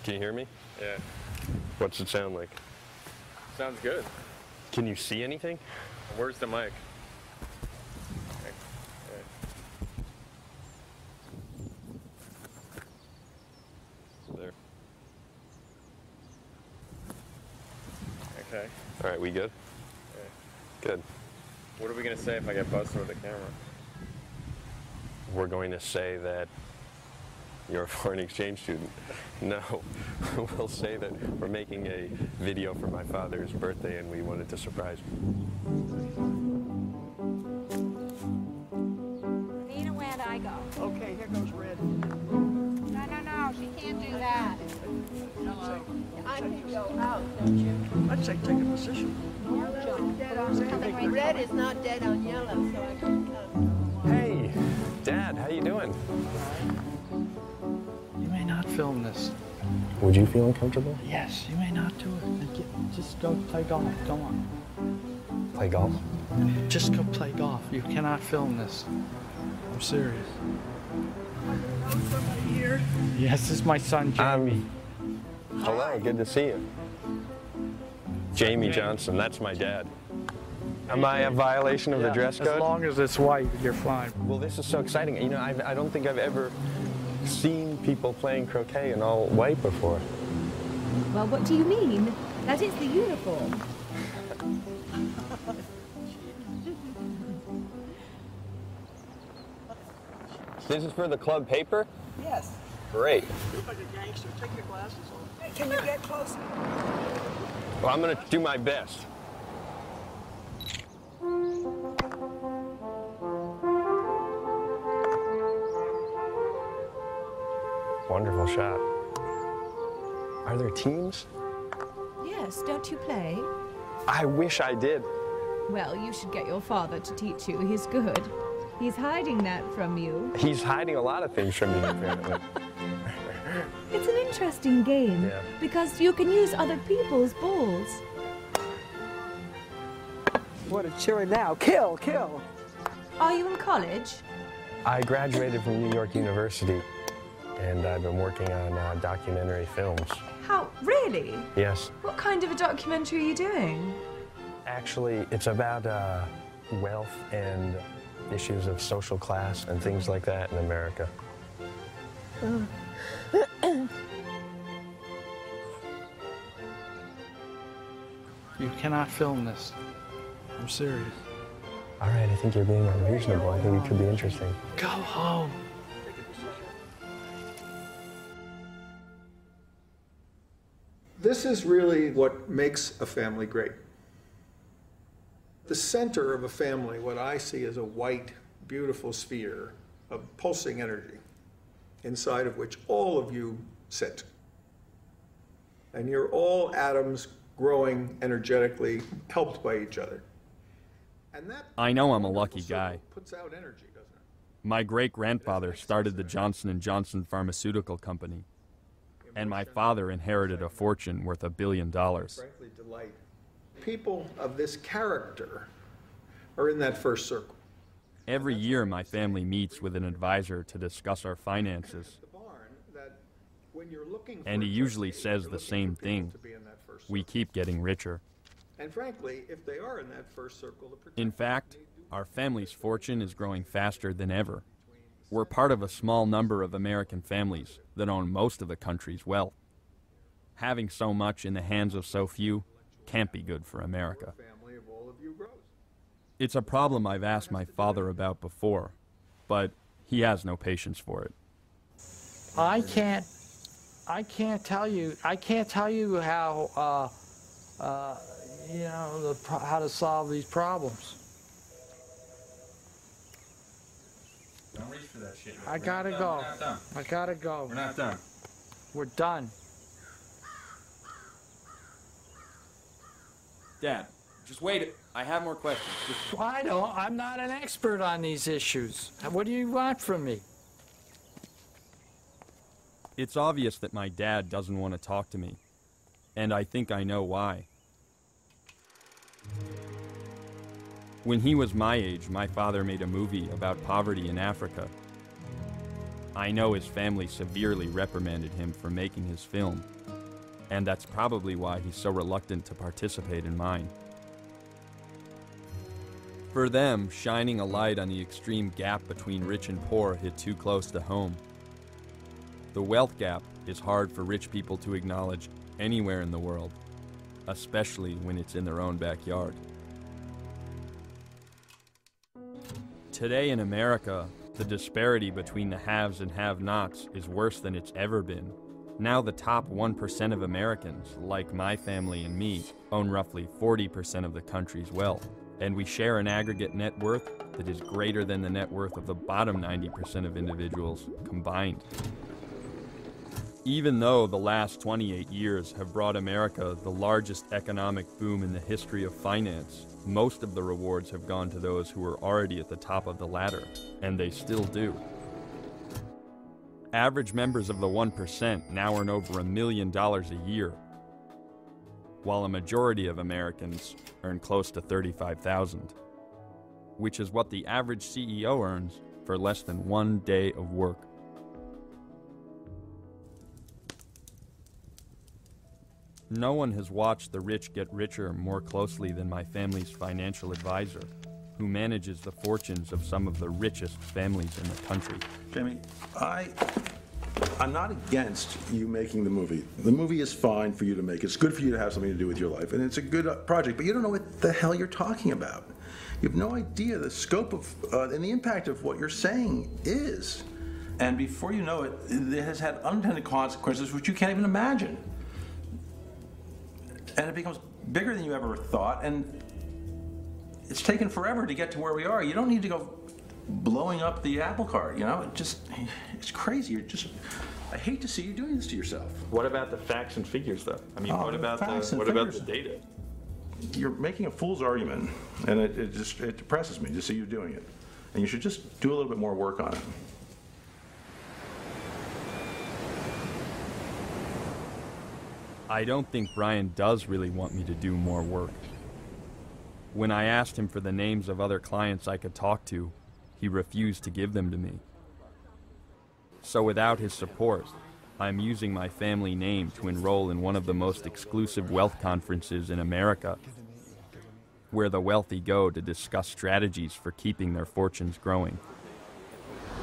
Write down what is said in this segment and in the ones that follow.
Can you hear me? Yeah. What's it sound like? Sounds good. Can you see anything? Where's the mic? There. Okay. All right, we good? Okay. Good. What are we going to say if I get busted with a camera? We're going to say that you're a foreign exchange student. No, we'll say that we're making a video for my father's birthday and we wanted to surprise him. Nina, where'd I go? Okay, here goes Red. No, she can't do that. I can go out, don't you? I'd say take a position. Red is not dead on yellow, so I can come. Hey, Dad, how you doing? You may not film this. Would you feel uncomfortable? Yes, you may not do it. Just go play golf. Go on. Play golf? Just go play golf. You cannot film this. I'm serious. Somebody here? Yes, this is my son, Jamie. Hello, good to see you. Jamie Johnson, that's my dad. Am I a violation of the dress code? As long as it's white, you're fine. Well, this is so exciting. You know, I don't think I've ever seen people playing croquet in all white before. Well, what do you mean? That is the uniform. This is for the club paper? Yes. Great. You look like a gangster. Take your glasses off. Hey, can you get closer? Well, I'm going to do my best. Wonderful shot. Are there teams? Yes, don't you play? I wish I did. Well, you should get your father to teach you. He's good. He's hiding that from you. He's hiding a lot of things from me, apparently. It's an interesting game, Yeah. because you can use other people's balls. What a cheer now. Kill, kill. Are you in college? I graduated from New York University, and I've been working on documentary films. How? Really? Yes. What kind of a documentary are you doing? Actually, it's about wealth and issues of social class and things like that in America. You cannot film this. I'm serious. All right, I think you're being unreasonable. I think it could be interesting. Go home. This is really what makes a family great. The center of a family, what I see is a white, beautiful sphere of pulsing energy, inside of which all of you sit. And you're all atoms growing energetically, helped by each other. And that I know I'm a lucky guy. puts out energy, doesn't it? My great-grandfather started the Johnson & Johnson pharmaceutical company, and my father inherited a fortune worth $1 billion. Frankly, delight. People of this character are in that first circle. Every year my family meets with an advisor to discuss our finances, The barn, that when you're looking for and he a usually trustee, says you're the looking same for people thing. to be in that first We circle. keep getting richer. And frankly, if they are in that first circle, the In protectors fact, may do our family's fortune is growing faster than ever. We're part of a small number of American families that own most of the country's wealth. Having so much in the hands of so few can't be good for America. family of all of you grows. It's a problem I've asked my father about before, but he has no patience for it. I can't tell you how, you know, how to solve these problems. Don't reach for that shit. I gotta go. I gotta go. We're not done. We're done. Dad, just wait. I have more questions. I'm not an expert on these issues. What do you want from me? It's obvious that my dad doesn't want to talk to me, and I think I know why. When he was my age, my father made a movie about poverty in Africa. I know his family severely reprimanded him for making his film, and that's probably why he's so reluctant to participate in mine. For them, shining a light on the extreme gap between rich and poor hit too close to home. The wealth gap is hard for rich people to acknowledge anywhere in the world, especially when it's in their own backyard. Today in America, the disparity between the haves and have-nots is worse than it's ever been. Now the top 1% of Americans, like my family and me, own roughly 40% of the country's wealth, and we share an aggregate net worth that is greater than the net worth of the bottom 90% of individuals combined. Even though the last 28 years have brought America the largest economic boom in the history of finance, most of the rewards have gone to those who were already at the top of the ladder, and they still do. Average members of the 1% now earn over $1 million a year, while a majority of Americans earn close to $35,000, which is what the average CEO earns for less than 1 day of work. No one has watched the rich get richer more closely than my family's financial advisor, who manages the fortunes of some of the richest families in the country. Jamie, I'm not against you making the movie. The movie is fine for you to make. It's good for you to have something to do with your life, and it's a good project, but you don't know what the hell you're talking about. You have no idea the scope of and the impact of what you're saying is. And before you know it, it has had unintended consequences which you can't even imagine. And it becomes bigger than you ever thought, and it's taken forever to get to where we are. You don't need to go blowing up the apple cart, you know? It's crazy. I hate to see you doing this to yourself. What about the facts and figures, though? I mean, what about the data? You're making a fool's argument, and it depresses me to see you doing it. And you should just do a little bit more work on it. I don't think Brian does really want me to do more work. When I asked him for the names of other clients I could talk to, he refused to give them to me. So without his support, I'm using my family name to enroll in one of the most exclusive wealth conferences in America, where the wealthy go to discuss strategies for keeping their fortunes growing.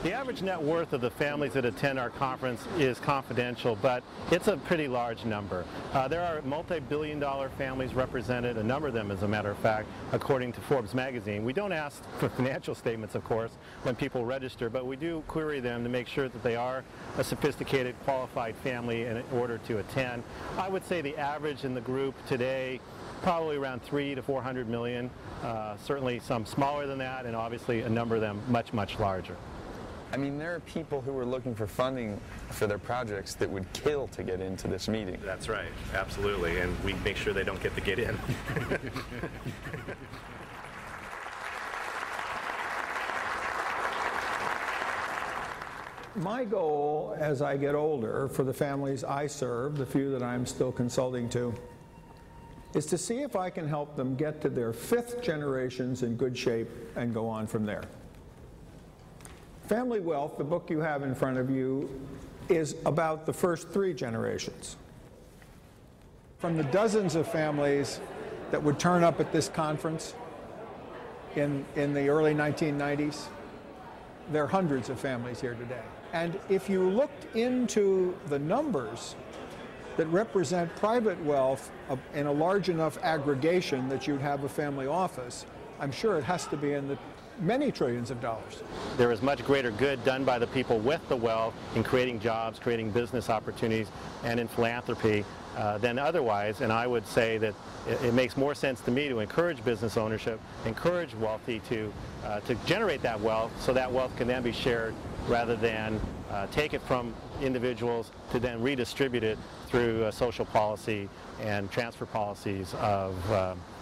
The average net worth of the families that attend our conference is confidential, but it's a pretty large number. There are multi-billion-dollar families represented, a number of them, as a matter of fact, according to Forbes magazine. We don't ask for financial statements, of course, when people register, but we do query them to make sure that they are a sophisticated, qualified family in order to attend. I would say the average in the group today, probably around 300 to 400 million, certainly some smaller than that, and obviously a number of them much, much larger. I mean, there are people who are looking for funding for their projects that would kill to get into this meeting. That's right, absolutely, and we make sure they don't get to get in. My goal as I get older for the families I serve, the few that I'm still consulting to, is to see if I can help them get to their 5th generations in good shape and go on from there. Family Wealth, the book you have in front of you, is about the first 3 generations. From the dozens of families that would turn up at this conference in the early 1990s, there are hundreds of families here today. And if you looked into the numbers that represent private wealth in a large enough aggregation that you'd have a family office, I'm sure it has to be in the many trillions of dollars. There is much greater good done by the people with the wealth in creating jobs, creating business opportunities, and in philanthropy than otherwise. And I would say that it makes more sense to me to encourage business ownership, encourage wealthy to generate that wealth, so that wealth can then be shared rather than take it from individuals to then redistribute it through social policy and transfer policies of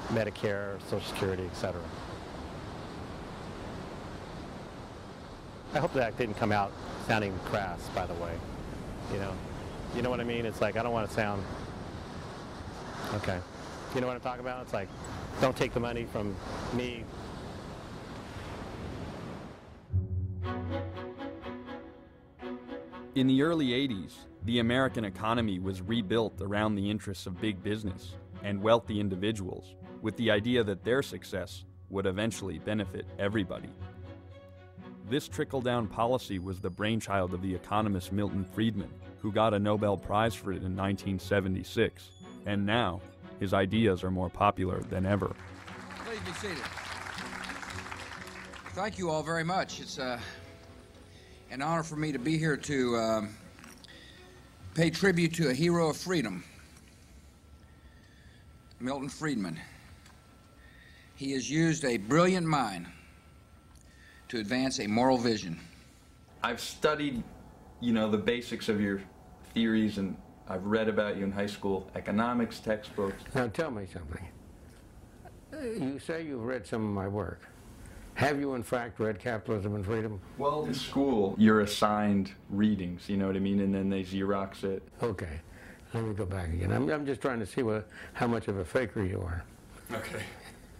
Medicare, Social Security, etc. I hope that didn't come out sounding crass, by the way. You know what I mean? It's like, I don't want to sound, okay. You know what I'm talking about? It's like, don't take the money from me. In the early 80s, the American economy was rebuilt around the interests of big business and wealthy individuals, with the idea that their success would eventually benefit everybody. This trickle-down policy was the brainchild of the economist Milton Friedman, who got a Nobel Prize for it in 1976, and now his ideas are more popular than ever. Please be seated. Thank you all very much. It's an honor for me to be here to pay tribute to a hero of freedom, Milton Friedman. He has used a brilliant mind to advance a moral vision. I've studied, the basics of your theories, and I've read about you in high school economics textbooks. Now tell me something. You say you've read some of my work. Have you in fact read Capitalism and Freedom? Well, in school, you're assigned readings, you know what I mean, and then they Xerox it. Okay, let me go back again. I'm just trying to see how much of a faker you are. Okay.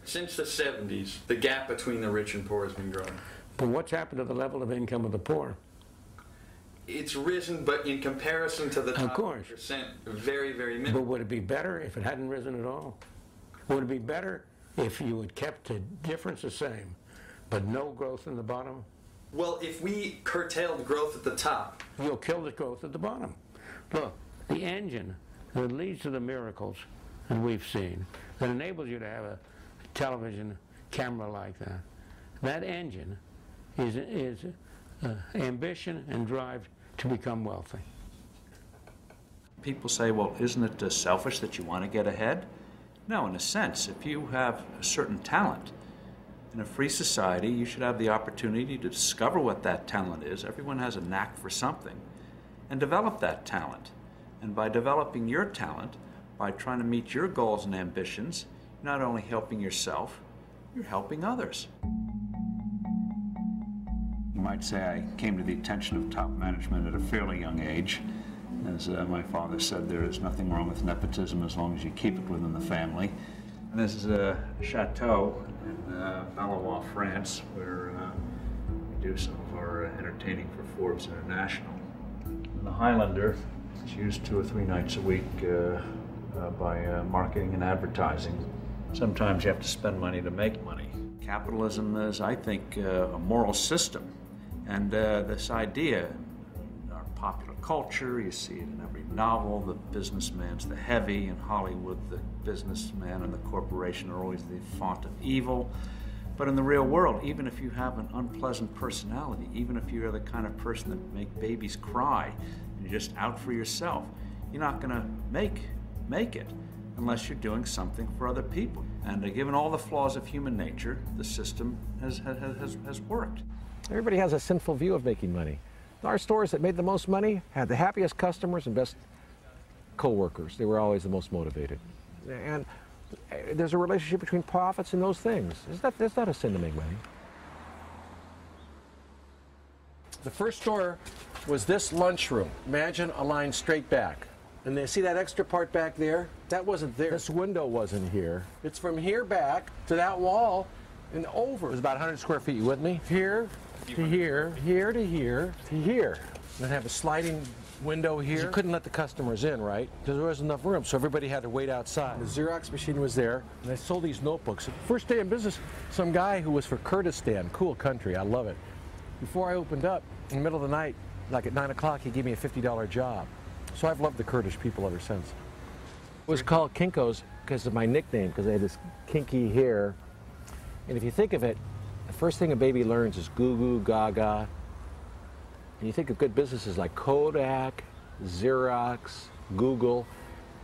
Since the 70s, the gap between the rich and poor has been growing. But what's happened to the level of income of the poor? It's risen, but in comparison to the top of course. percent, very, very minimal. But would it be better if it hadn't risen at all? Would it be better if you had kept the difference the same, but no growth in the bottom? Well, if we curtailed growth at the top, you'll kill the growth at the bottom. Look, the engine that leads to the miracles that we've seen, that enables you to have a television camera like that, that engine is ambition and drive to become wealthy. People say, well, isn't it selfish that you want to get ahead? No, in a sense, if you have a certain talent, in a free society, you should have the opportunity to discover what that talent is. Everyone has a knack for something, and develop that talent. And by developing your talent, by trying to meet your goals and ambitions, you're not only helping yourself, you're helping others. You might say I came to the attention of top management at a fairly young age. As my father said, there is nothing wrong with nepotism as long as you keep it within the family. And this is a chateau in Valois, France, where we do some of our entertaining for Forbes International. And the Highlander is used 2 or 3 nights a week by marketing and advertising. Sometimes you have to spend money to make money. Capitalism is, I think, a moral system. And this idea, in our popular culture, you see it in every novel, the businessman's the heavy. In Hollywood, the businessman and the corporation are always the font of evil. But in the real world, even if you have an unpleasant personality, even if you're the kind of person that make babies cry, and you're just out for yourself, you're not going to make it unless you're doing something for other people. And given all the flaws of human nature, the system has worked. Everybody has a sinful view of making money. Our stores that made the most money had the happiest customers and best co-workers. They were always the most motivated. And there's a relationship between profits and those things. It's not a sin to make money. The first store was this lunchroom. Imagine a line straight back. And they see that extra part back there? That wasn't there. This window wasn't here. It's from here back to that wall and over. It was about 100 square feet. You with me? Here to here, here to here to here. And have a sliding window here. You couldn't let the customers in, right? Because there wasn't enough room, so everybody had to wait outside. The Xerox machine was there, and I sold these notebooks. First day in business, some guy who was for Kurdistan, cool country, I love it. Before I opened up, in the middle of the night, like at 9 o'clock, he gave me a $50 job. So I've loved the Kurdish people ever since. It was called Kinko's because of my nickname, because I had this kinky hair. And if you think of it, the first thing a baby learns is goo goo gaga. And you think of good businesses like Kodak, Xerox, Google.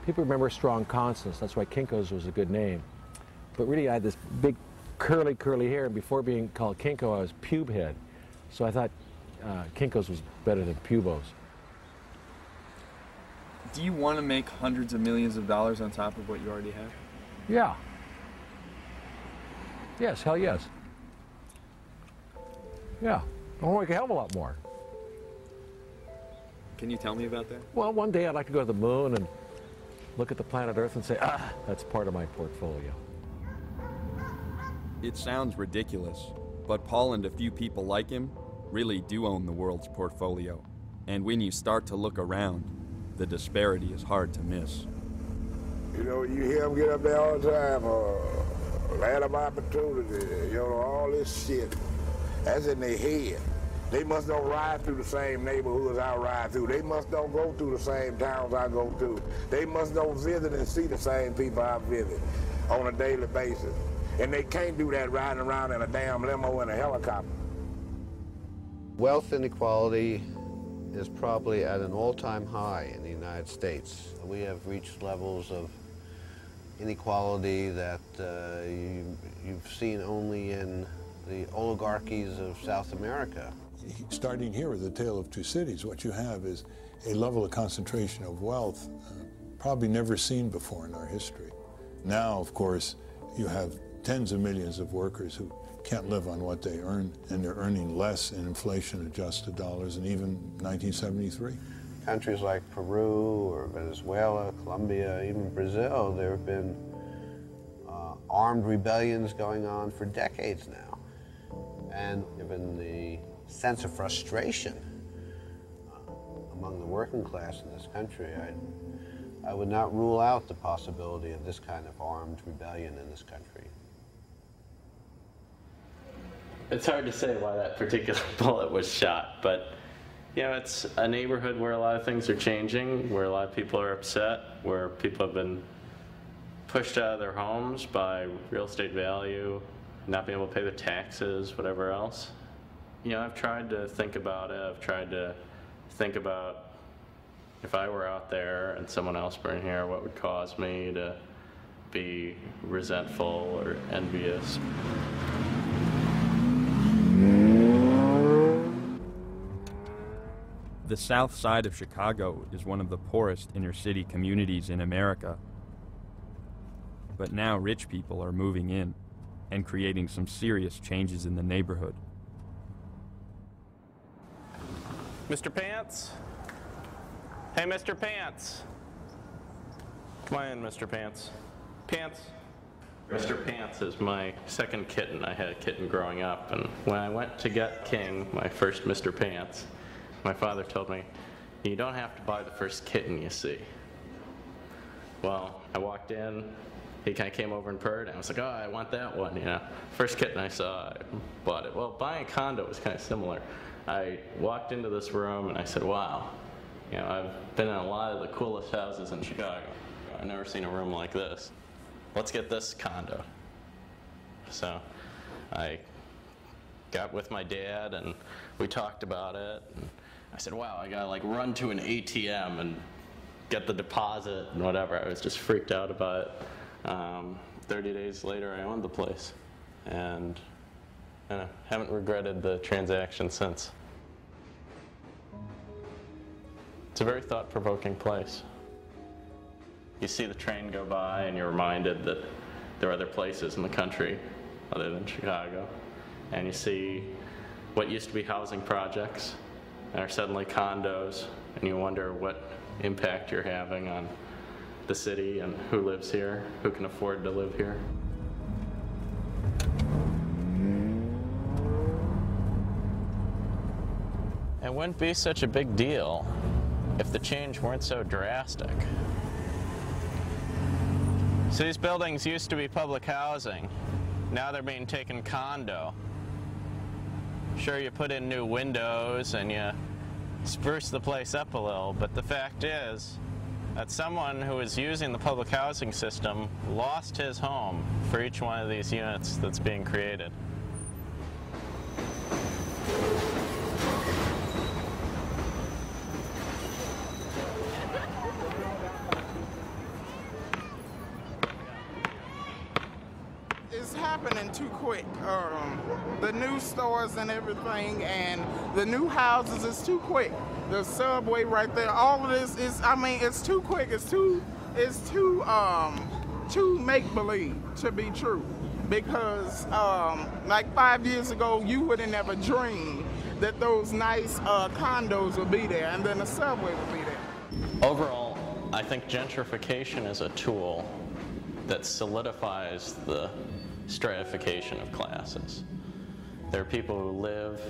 People remember strong consonants. That's why Kinko's was a good name. But really, I had this big curly hair, and before being called Kinko, I was pube head. So I thought Kinko's was better than Pubos. Do you want to make hundreds of millions of dollars on top of what you already have? Yeah. Yes, hell yes. Yeah, I want to make a hell of a lot more. Can you tell me about that? Well, one day I'd like to go to the moon and look at the planet Earth and say, that's part of my portfolio. It sounds ridiculous, but Paul and a few people like him really do own the world's portfolio. And when you start to look around, the disparity is hard to miss. You know, you hear them get up there all the time, land of opportunity, you know, all this shit. That's in their head. They must don't ride through the same neighborhoods I ride through. They must don't go through the same towns I go through. They must don't visit and see the same people I visit on a daily basis. And they can't do that riding around in a damn limo and a helicopter. Wealth inequality is probably at an all-time high in the United States. We have reached levels of inequality that you've seen only in the oligarchies of South America. Starting here with the Tale of Two Cities, what you have is a level of concentration of wealth probably never seen before in our history. Now, of course, you have tens of millions of workers who can't live on what they earn, and they're earning less in inflation-adjusted dollars than even 1973. Countries like Peru or Venezuela, Colombia, even Brazil, there have been armed rebellions going on for decades now. And given the sense of frustration among the working class in this country, I would not rule out the possibility of this kind of armed rebellion in this country. It's hard to say why that particular bullet was shot, but you know, it's a neighborhood where a lot of things are changing, where a lot of people are upset, where people have been pushed out of their homes by real estate value, not being able to pay their taxes, whatever else. You know, I've tried to think about it. I've tried to think about if I were out there and someone else were in here, what would cause me to be resentful or envious. The south side of Chicago is one of the poorest inner-city communities in America. But now rich people are moving in and creating some serious changes in the neighborhood. Mr. Pants? Hey, Mr. Pants. Come on in, Mr. Pants. Pants. Mr. Pants is my second kitten. I had a kitten growing up, and when I went to get King, my first Mr. Pants, my father told me, you don't have to buy the first kitten you see. Well, I walked in, he kind of came over and purred, and I was like, oh, I want that one, you know. First kitten I saw, I bought it. Well, buying a condo was kind of similar. I walked into this room and I said, wow, you know, I've been in a lot of the coolest houses in Chicago. I've never seen a room like this. Let's get this condo. So I got with my dad and we talked about it. And I said, wow, I gotta like run to an ATM and get the deposit and whatever. I was just freaked out about it. 30 days later, I owned the place. And I haven't regretted the transaction since. It's a very thought-provoking place. You see the train go by and you're reminded that there are other places in the country other than Chicago. And you see what used to be housing projects are suddenly condos, and you wonder what impact you're having on the city and who lives here, who can afford to live here. It wouldn't be such a big deal if the change weren't so drastic. So these buildings used to be public housing. Now they're being taken condo. Sure, you put in new windows and you spruce the place up a little, but the fact is that someone who is using the public housing system lost his home for each one of these units that's being created. It's happening too quick. The new stores and everything, and the new houses is too quick. The subway right there, all of this is, I mean, it's too quick. It's too make-believe to be true. Because like 5 years ago, you would have never dreamed that those nice condos would be there, and then the subway would be there. Overall, I think gentrification is a tool that solidifies the stratification of classes. There are people who live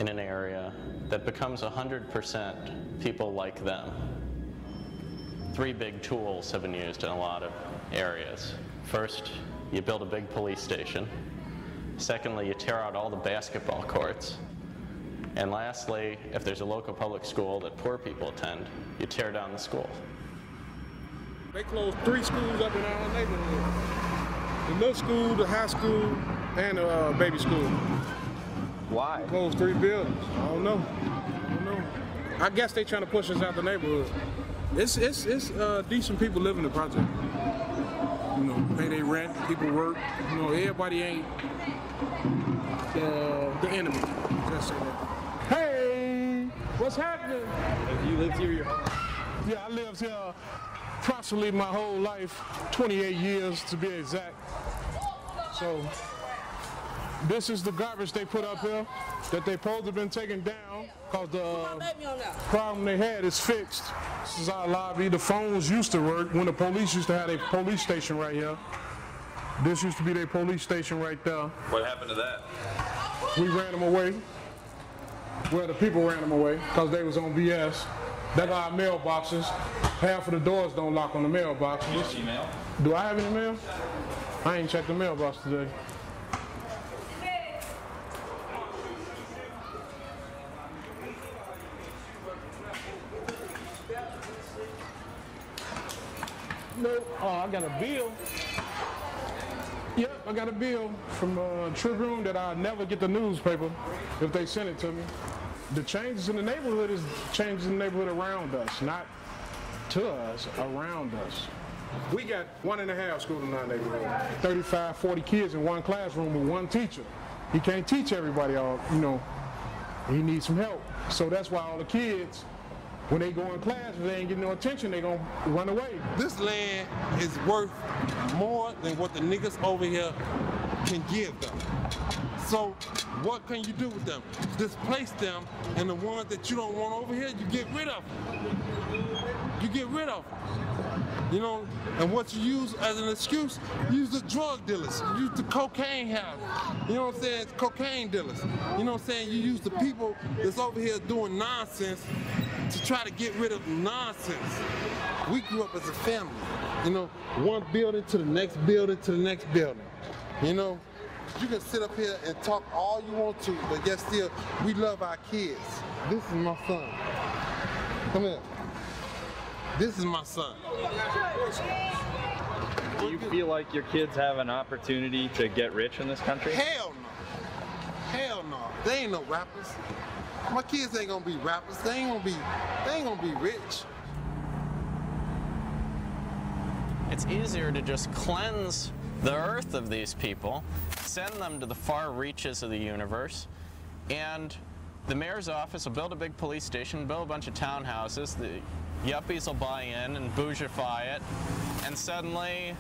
in an area that becomes 100% people like them. 3 big tools have been used in a lot of areas. First, you build a big police station. Secondly, you tear out all the basketball courts. And lastly, if there's a local public school that poor people attend, you tear down the school. They closed 3 schools up in our neighborhood. The middle school, the high school, and the baby school. Why? They closed 3 buildings. I don't know. I guess they trying to push us out the neighborhood. It's decent people living in the project. You know, pay their rent, people work. You know, everybody ain't the enemy. Just say that. Hey, what's happening? You lived here Yeah, I lived here approximately my whole life, 28 years to be exact. So this is the garbage they put up here that they supposed to have been taken down because the problem they had is fixed. This is our lobby. The phones used to work when the police used to have a police station right here. This used to be their police station right there. What happened to that? We ran them away. Well, the people ran them away because they was on BS. They got our mailboxes. Half of the doors don't lock on the mailboxes. Do you have any mail? Do I have any mail? I ain't checked the mailbox today. No, I got a bill. Yep, I got a bill from Tribune that I'll never get the newspaper if they send it to me. The changes in the neighborhood is changes in the neighborhood around us, not to us, around us. We got 1.5 schools in our neighborhood. 35, 40 kids in one classroom with one teacher. He can't teach everybody all, you know, he needs some help. So that's why all the kids, when they go in class, if they ain't getting no attention, they gonna run away. This land is worth more than what the niggas over here can give them. So what can you do with them? Displace them, and the ones that you don't want over here, you get rid of them. You get rid of them. You know, and what you use as an excuse, use the drug dealers, use the cocaine house. You know what I'm saying? Cocaine dealers. You know what I'm saying? You use the people that's over here doing nonsense to try to get rid of nonsense. We grew up as a family. You know, one building to the next building to the next building. You know, you can sit up here and talk all you want to, but yet still, we love our kids. This is my son. Come here. This is my son. Do you feel like your kids have an opportunity to get rich in this country? Hell no. Hell no. They ain't no rappers. My kids ain't gonna be rappers. They ain't gonna be rich. It's easier to just cleanse the earth of these people, send them to the far reaches of the universe, and the mayor's office will build a big police station, build a bunch of townhouses, the yuppies will buy in and bougify it, and suddenly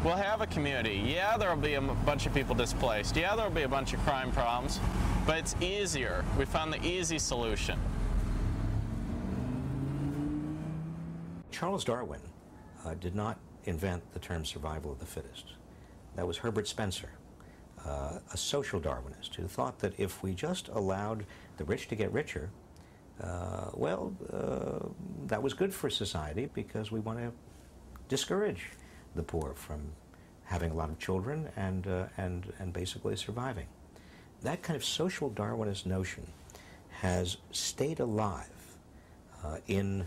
we'll have a community. Yeah, there'll be a bunch of people displaced. Yeah, there'll be a bunch of crime problems, but it's easier. We found the easy solution. Charles Darwin did not invent the term survival of the fittest. That was Herbert Spencer, a social Darwinist who thought that if we just allowed the rich to get richer, that was good for society because we want to discourage the poor from having a lot of children and basically surviving. That kind of social Darwinist notion has stayed alive in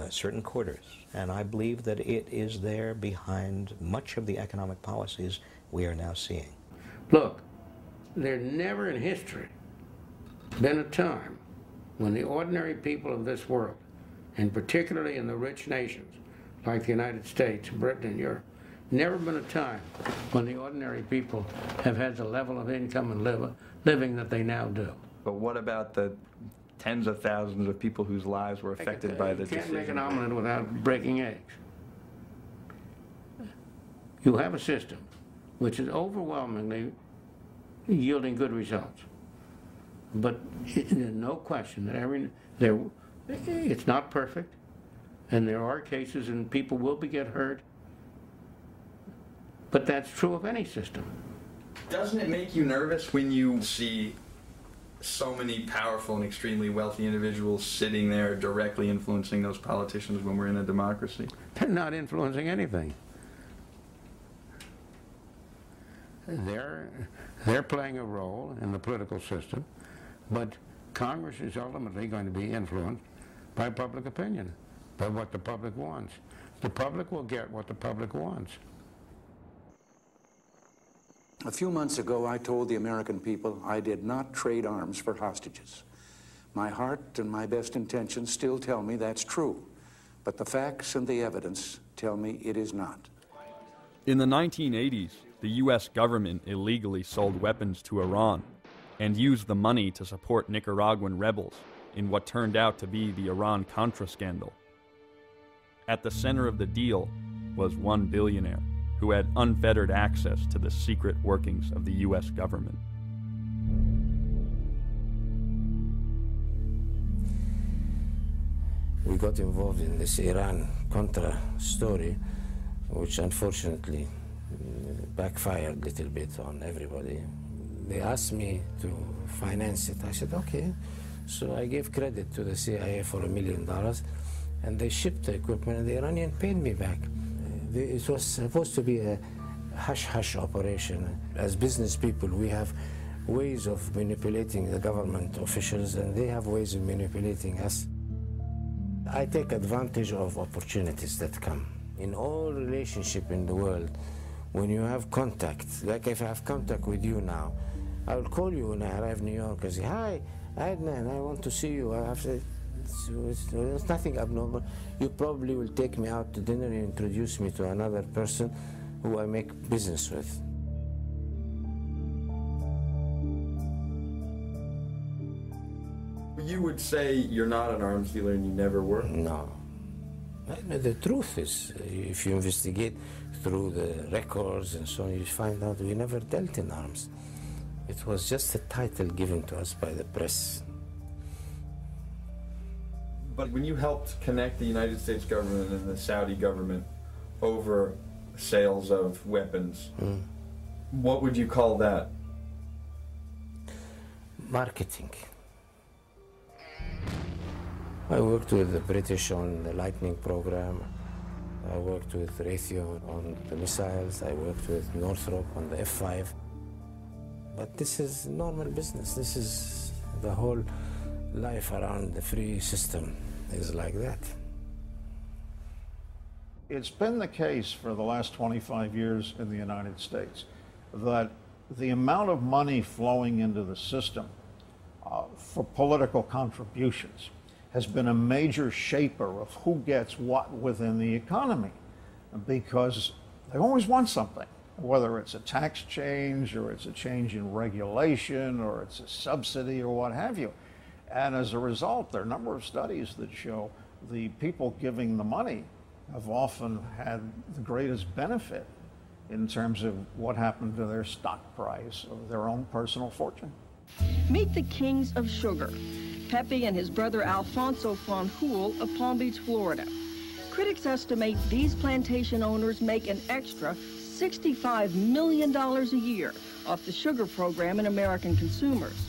certain quarters, and I believe that it is there behind much of the economic policies we are now seeing. Look, there never in history been a time when the ordinary people of this world, and particularly in the rich nations like the United States, Britain, and Europe, never been a time when the ordinary people have had the level of income and living that they now do. But what about the tens of thousands of people whose lives were affected by this decision? You can't make an omelet without breaking eggs. You have a system which is overwhelmingly yielding good results. But there's no question that it's not perfect, and there are cases and people will get hurt, but that's true of any system. Doesn't it make you nervous when you see so many powerful and extremely wealthy individuals sitting there directly influencing those politicians when we're in a democracy? They're not influencing anything. They're playing a role in the political system, but Congress is ultimately going to be influenced by public opinion, by what the public wants. The public will get what the public wants. A few months ago, I told the American people I did not trade arms for hostages. My heart and my best intentions still tell me that's true, but the facts and the evidence tell me it is not. In the 1980s, the U.S. government illegally sold weapons to Iran and used the money to support Nicaraguan rebels in what turned out to be the Iran-Contra scandal. At the center of the deal was one billionaire who had unfettered access to the secret workings of the U.S. government. We got involved in this Iran-Contra story, which unfortunately backfired a little bit on everybody. They asked me to finance it. I said, okay. So I gave credit to the CIA for $1 million, and they shipped the equipment, and the Iranian paid me back. It was supposed to be a hush-hush operation. As business people, we have ways of manipulating the government officials, and they have ways of manipulating us. I take advantage of opportunities that come. In all relationship in the world, when you have contact, like if I have contact with you now, I will call you when I arrive in New York and say, hi, Adnan, I want to see you. I have to, it's nothing abnormal. You probably will take me out to dinner and introduce me to another person who I make business with. You would say you're not an arms dealer and you never were? No. The truth is, if you investigate through the records and so on, you find out we never dealt in arms. It was just a title given to us by the press. But when you helped connect the United States government and the Saudi government over sales of weapons, what would you call that? Marketing. I worked with the British on the Lightning program. I worked with Raytheon on the missiles. I worked with Northrop on the F-5. But this is normal business. This is the whole life around the free system is like that. It's been the case for the last 25 years in the United States that the amount of money flowing into the system for political contributions has been a major shaper of who gets what within the economy, because they always want something, whether it's a tax change or it's a change in regulation or it's a subsidy or what have you. And as a result, there are a number of studies that show the people giving the money have often had the greatest benefit in terms of what happened to their stock price or their own personal fortune. Meet the kings of sugar, Pepe and his brother Alfonso Fanjul of Palm Beach, Florida. Critics estimate these plantation owners make an extra $65 million a year off the sugar program in American consumers.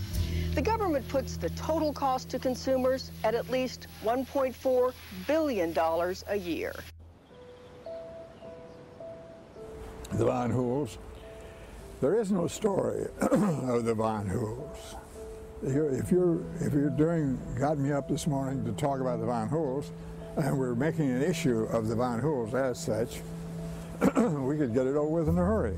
The government puts the total cost to consumers at least $1.4 billion a year. The Fanjuls, there is no story of the Fanjuls. If you're got me up this morning to talk about the Fanjuls, and we're making an issue of the Fanjuls as such, we could get it over with in a hurry.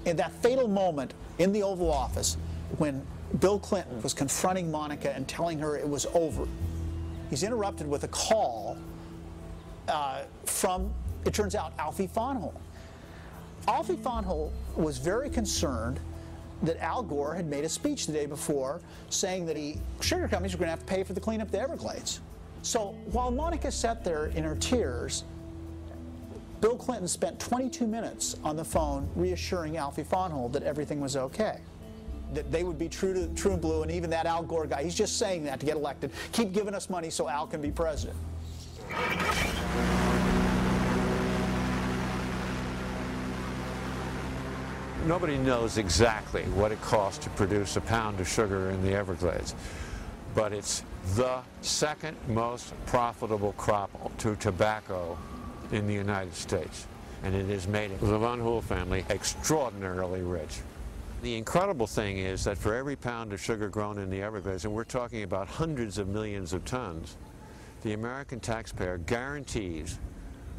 In that fatal moment in the Oval Office, when Bill Clinton was confronting Monica and telling her it was over, he's interrupted with a call from, it turns out, Alfie Fanjul. Alfie Fanjul was very concerned that Al Gore had made a speech the day before saying that sugar companies were going to have to pay for the cleanup of the Everglades. So while Monica sat there in her tears, Bill Clinton spent 22 minutes on the phone reassuring Alfie Fanjul that everything was okay, that they would be true and blue, and even that Al Gore guy, he's just saying that to get elected. Keep giving us money so Al can be president. Nobody knows exactly what it costs to produce a pound of sugar in the Everglades, but it's the second most profitable crop to tobacco in the United States, and it has made the Van Hool family extraordinarily rich. The incredible thing is that for every pound of sugar grown in the Everglades, and we're talking about hundreds of millions of tons, the American taxpayer guarantees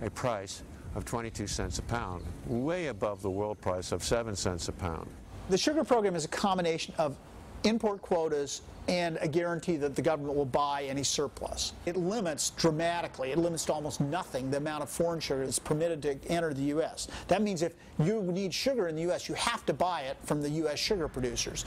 a price of 22 cents a pound, way above the world price of 7 cents a pound. The sugar program is a combination of import quotas and a guarantee that the government will buy any surplus. It limits dramatically, it limits to almost nothing the amount of foreign sugar that's permitted to enter the U.S. That means if you need sugar in the U.S., you have to buy it from the U.S. sugar producers.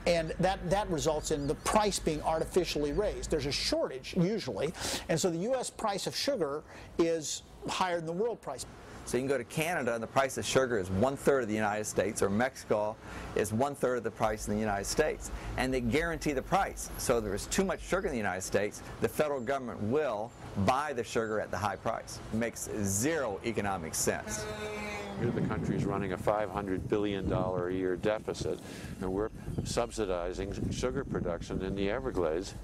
And that results in the price being artificially raised. There's a shortage, usually, and so the U.S. price of sugar is higher than the world price. So you can go to Canada and the price of sugar is 1/3 of the United States, or Mexico is 1/3 of the price in the United States. And they guarantee the price. So if there is too much sugar in the United States, the federal government will buy the sugar at the high price. It makes zero economic sense. Here the country's running a $500 billion a year deficit, and we're subsidizing sugar production in the Everglades,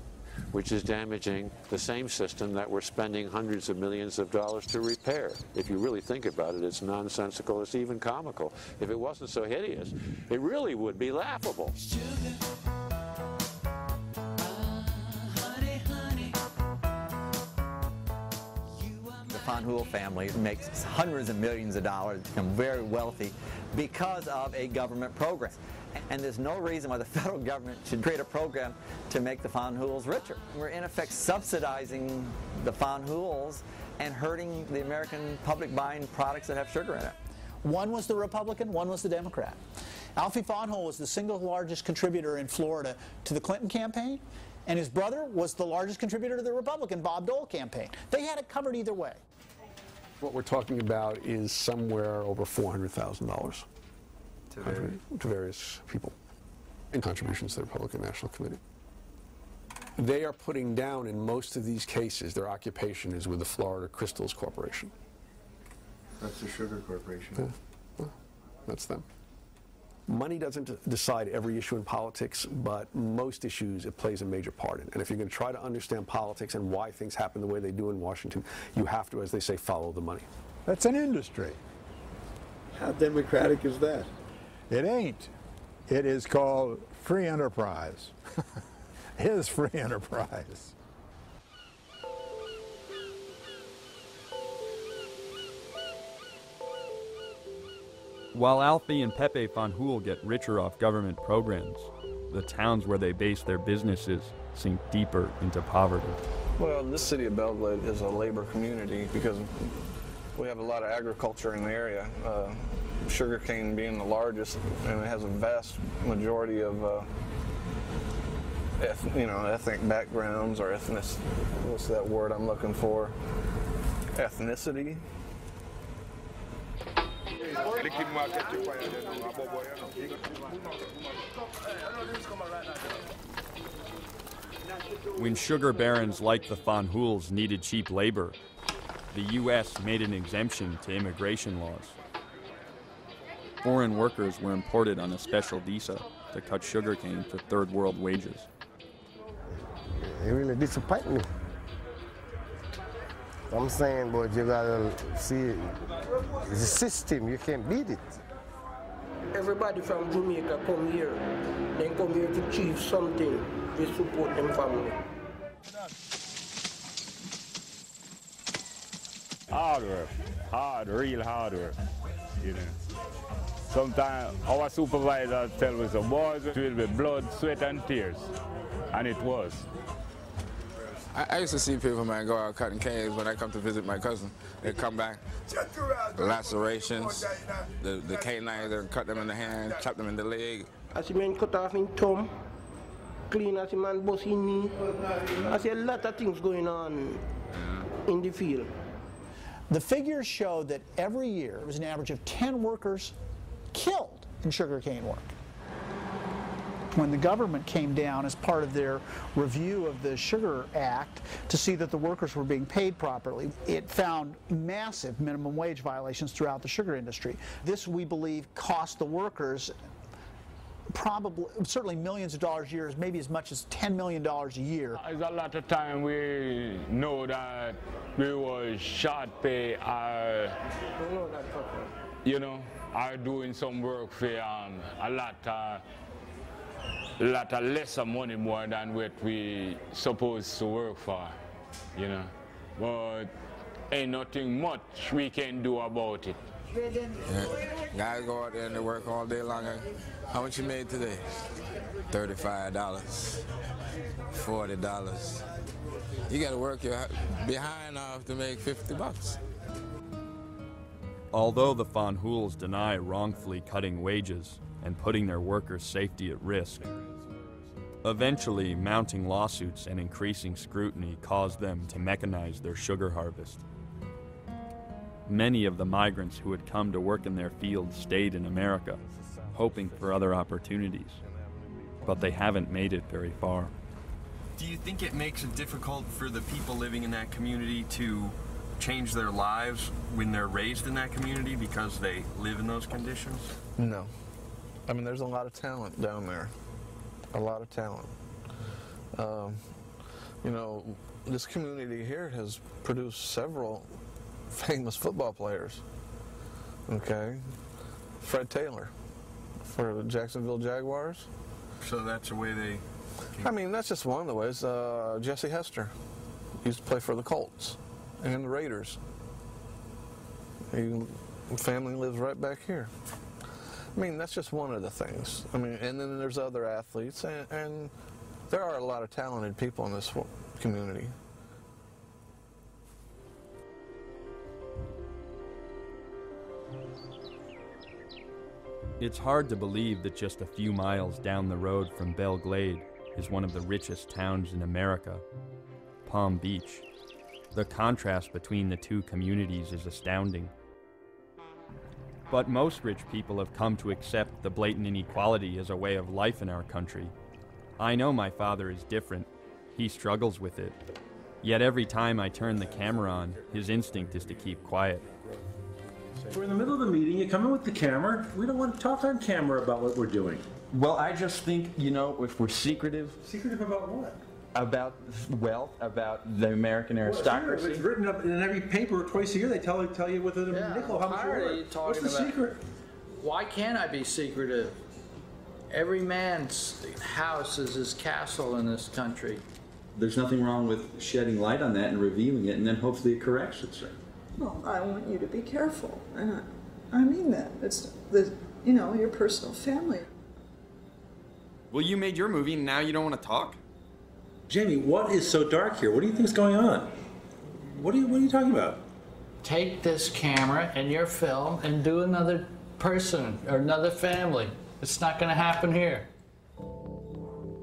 which is damaging the same system that we're spending hundreds of millions of dollars to repair. If you really think about it, it's nonsensical, it's even comical. If it wasn't so hideous, it really would be laughable. The Van Hool family makes hundreds of millions of dollars, become very wealthy because of a government program. And there's no reason why the federal government should create a program to make the Van Hools richer. We're in effect subsidizing the Van Hools and hurting the American public buying products that have sugar in it. One was the Republican, one was the Democrat. Alfie Van Hool was the single largest contributor in Florida to the Clinton campaign, and his brother was the largest contributor to the Republican Bob Dole campaign. They had it covered either way. What we're talking about is somewhere over $400,000 to various people in contributions to the Republican National Committee. They are putting down, in most of these cases, their occupation is with the Florida Crystals Corporation. That's the Sugar Corporation. Yeah. Well, that's them. Money doesn't decide every issue in politics, but most issues it plays a major part in. And if you're going to try to understand politics and why things happen the way they do in Washington, you have to, as they say, follow the money. That's an industry. How democratic is that? It ain't. It is called free enterprise. It is free enterprise. While Alfie and Pepe Van Hool get richer off government programs, the towns where they base their businesses sink deeper into poverty. Well, this city of Belgrade is a labor community because we have a lot of agriculture in the area. Sugarcane being the largest, and it has a vast majority of ethnic backgrounds, or what's that word I'm looking for? Ethnicity. When sugar barons like the Van Hools needed cheap labor, the U.S. made an exemption to immigration laws. Foreign workers were imported on a special visa to cut sugarcane to third world wages. It really disappoints me. I'm saying, but you gotta see it. It's a system, you can't beat it. Everybody from Jamaica come here. They come here to achieve something. They support them family. Hard work. Real hard work. You know. Sometimes our supervisors tell us, boys, it will be blood, sweat, and tears. And it was. I used to see people, man, go out cutting canes when I come to visit my cousin. They come back, lacerations, the canines, they cut them in the hand, chop them in the leg. I see men cut off in thumb, clean as a man bust in knee. I see a lot of things going on in the field. The figures show that every year there was an average of 10 workers killed in sugarcane work. when the government came down as part of their review of the Sugar Act to see that the workers were being paid properly, it found massive minimum wage violations throughout the sugar industry. This, we believe, cost the workers probably, certainly millions of dollars a year, maybe as much as $10 million a year. There's a lot of time we know that we was short pay or, you know, are doing some work for a lot of lesser money more than what we supposed to work for, you know. But ain't nothing much we can do about it. Yeah. Guys go out there and they work all day long. How much you made today? $35, $40. You got to work your behind off to make $50. Although the Van Hoels deny wrongfully cutting wages and putting their workers' safety at risk, eventually mounting lawsuits and increasing scrutiny caused them to mechanize their sugar harvest. Many of the migrants who had come to work in their fields stayed in America, hoping for other opportunities, but they haven't made it very far. Do you think it makes it difficult for the people living in that community to change their lives when they're raised in that community because they live in those conditions? No. I mean, there's a lot of talent down there. A lot of talent. You know, this community here has produced several famous football players. Okay? Fred Taylor for the Jacksonville Jaguars. So that's the way they... I mean, that's just one of the ways. Jesse Hester used to play for the Colts and the Raiders. His family lives right back here. I mean, that's just one of the things. I mean, and then there's other athletes, and there are a lot of talented people in this community. It's hard to believe that just a few miles down the road from Belle Glade is one of the richest towns in America, Palm Beach. The contrast between the two communities is astounding. But most rich people have come to accept the blatant inequality as a way of life in our country. I know my father is different. He struggles with it. Yet every time I turn the camera on, his instinct is to keep quiet. We're in the middle of the meeting, you come in with the camera. We don't want to talk on camera about what we're doing. Well, I just think, you know, if we're secretive... Secretive about what? About wealth, about the American aristocracy. Well, it's written up in every paper twice a year. They tell you with a nickel how much you're worth. What's the secret? Why can't I be secretive? Every man's house is his castle in this country. There's nothing wrong with shedding light on that and reviewing it, and then hopefully it corrects itself. Well, I want you to be careful, and I mean that. It's you know, your personal family. Well, you made your movie, and now you don't want to talk? Jamie, what is so dark here? What do you think is going on? What are you talking about? Take this camera and your film and do another person or another family. It's not going to happen here.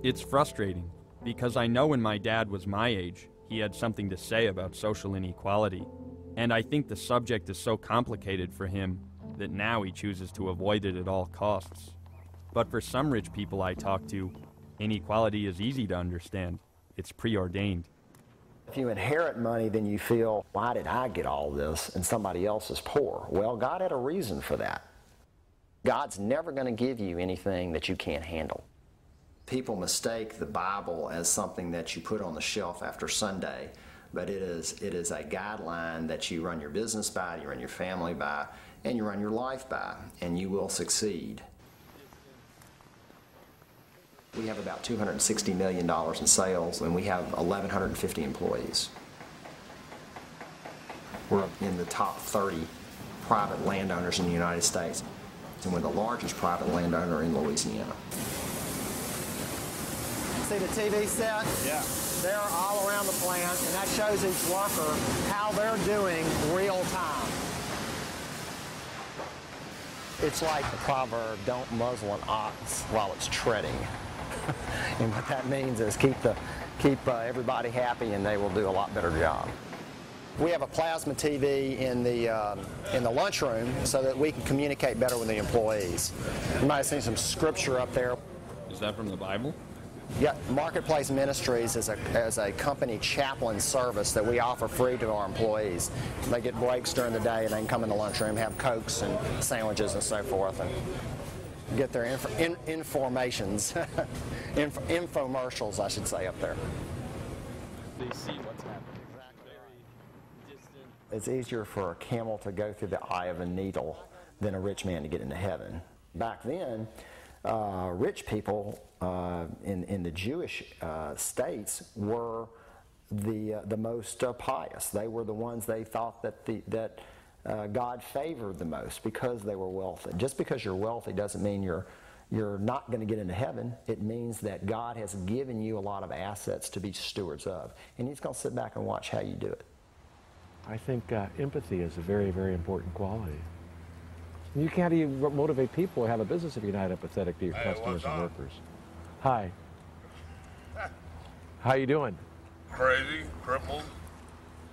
It's frustrating, because I know when my dad was my age, he had something to say about social inequality. And I think the subject is so complicated for him that now he chooses to avoid it at all costs. But for some rich people I talk to, inequality is easy to understand. It's preordained. If you inherit money, then you feel, why did I get all this and somebody else is poor? Well, God had a reason for that. God's never going to give you anything that you can't handle. People mistake the Bible as something that you put on the shelf after Sunday, but it is a guideline that you run your business by, you run your family by, and you run your life by, and you will succeed. We have about $260 million in sales, and we have 1,150 employees. We're in the top 30 private landowners in the United States, and we're the largest private landowner in Louisiana. See the TV set? Yeah. They're all around the plant, and that shows each worker how they're doing real time. It's like the proverb, don't muzzle an ox while it's treading. And what that means is keep everybody happy, and they will do a lot better job. We have a plasma TV in the lunchroom so that we can communicate better with the employees. You might have seen some scripture up there. Is that from the Bible? Yeah, Marketplace Ministries is a company chaplain service that we offer free to our employees. They get breaks during the day and they can come in the lunchroom, have Cokes and sandwiches and so forth, and get their informations, infomercials, I should say, up there. They see what's happening. It's easier for a camel to go through the eye of a needle than a rich man to get into heaven. Back then, rich people in the Jewish states were the most pious. They were the ones they thought that God favored the most because they were wealthy. Just because you're wealthy doesn't mean you're not going to get into heaven. It means that God has given you a lot of assets to be stewards of, and He's going to sit back and watch how you do it. I think empathy is a very, very important quality. You can't even motivate people to have a business if you're not empathetic to your customers and workers. Hi. How you doing? Crazy, crippled,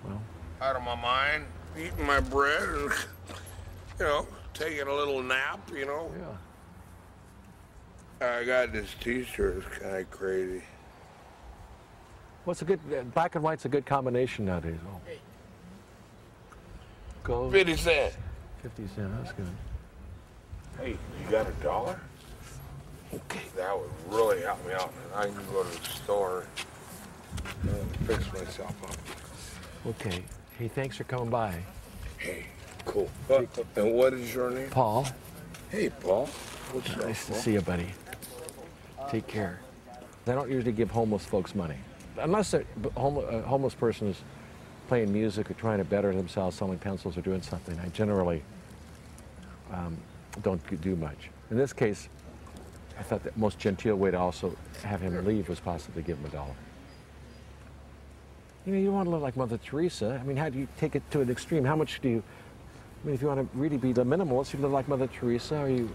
well, out of my mind, eating my bread and, you know, taking a little nap, you know. Yeah. I got this t-shirt, it's kind of crazy. What's a good, black and white's a good combination nowadays. Oh. Go. 50 cents. 50 cents, that's good. Hey, you got $1? Okay. That would really help me out. I can go to the store and fix myself up. Okay. Hey, thanks for coming by. Hey, cool. And what is your name? Paul. Hey, Paul. What's up, Nice to Paul? see you, buddy. Take care. I don't usually give homeless folks money. Unless a homeless person is playing music or trying to better themselves, selling pencils or doing something, I generally don't do much. In this case, I thought the most genteel way to also have him leave was possibly give him $1. You know, you don't want to live like Mother Teresa. I mean, how do you take it to an extreme? How much do you, I mean, if you want to really be the minimalist, you live like Mother Teresa, or you,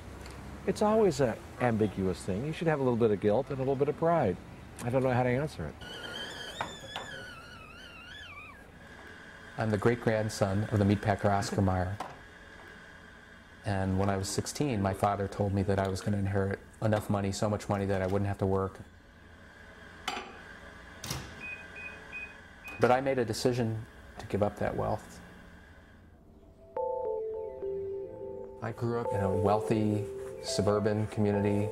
it's always an ambiguous thing. You should have a little bit of guilt and a little bit of pride. I don't know how to answer it. I'm the great-grandson of the meatpacker Oscar Mayer. And when I was 16, my father told me that I was going to inherit enough money, so much money that I wouldn't have to work. But I made a decision to give up that wealth. I grew up in a wealthy suburban community.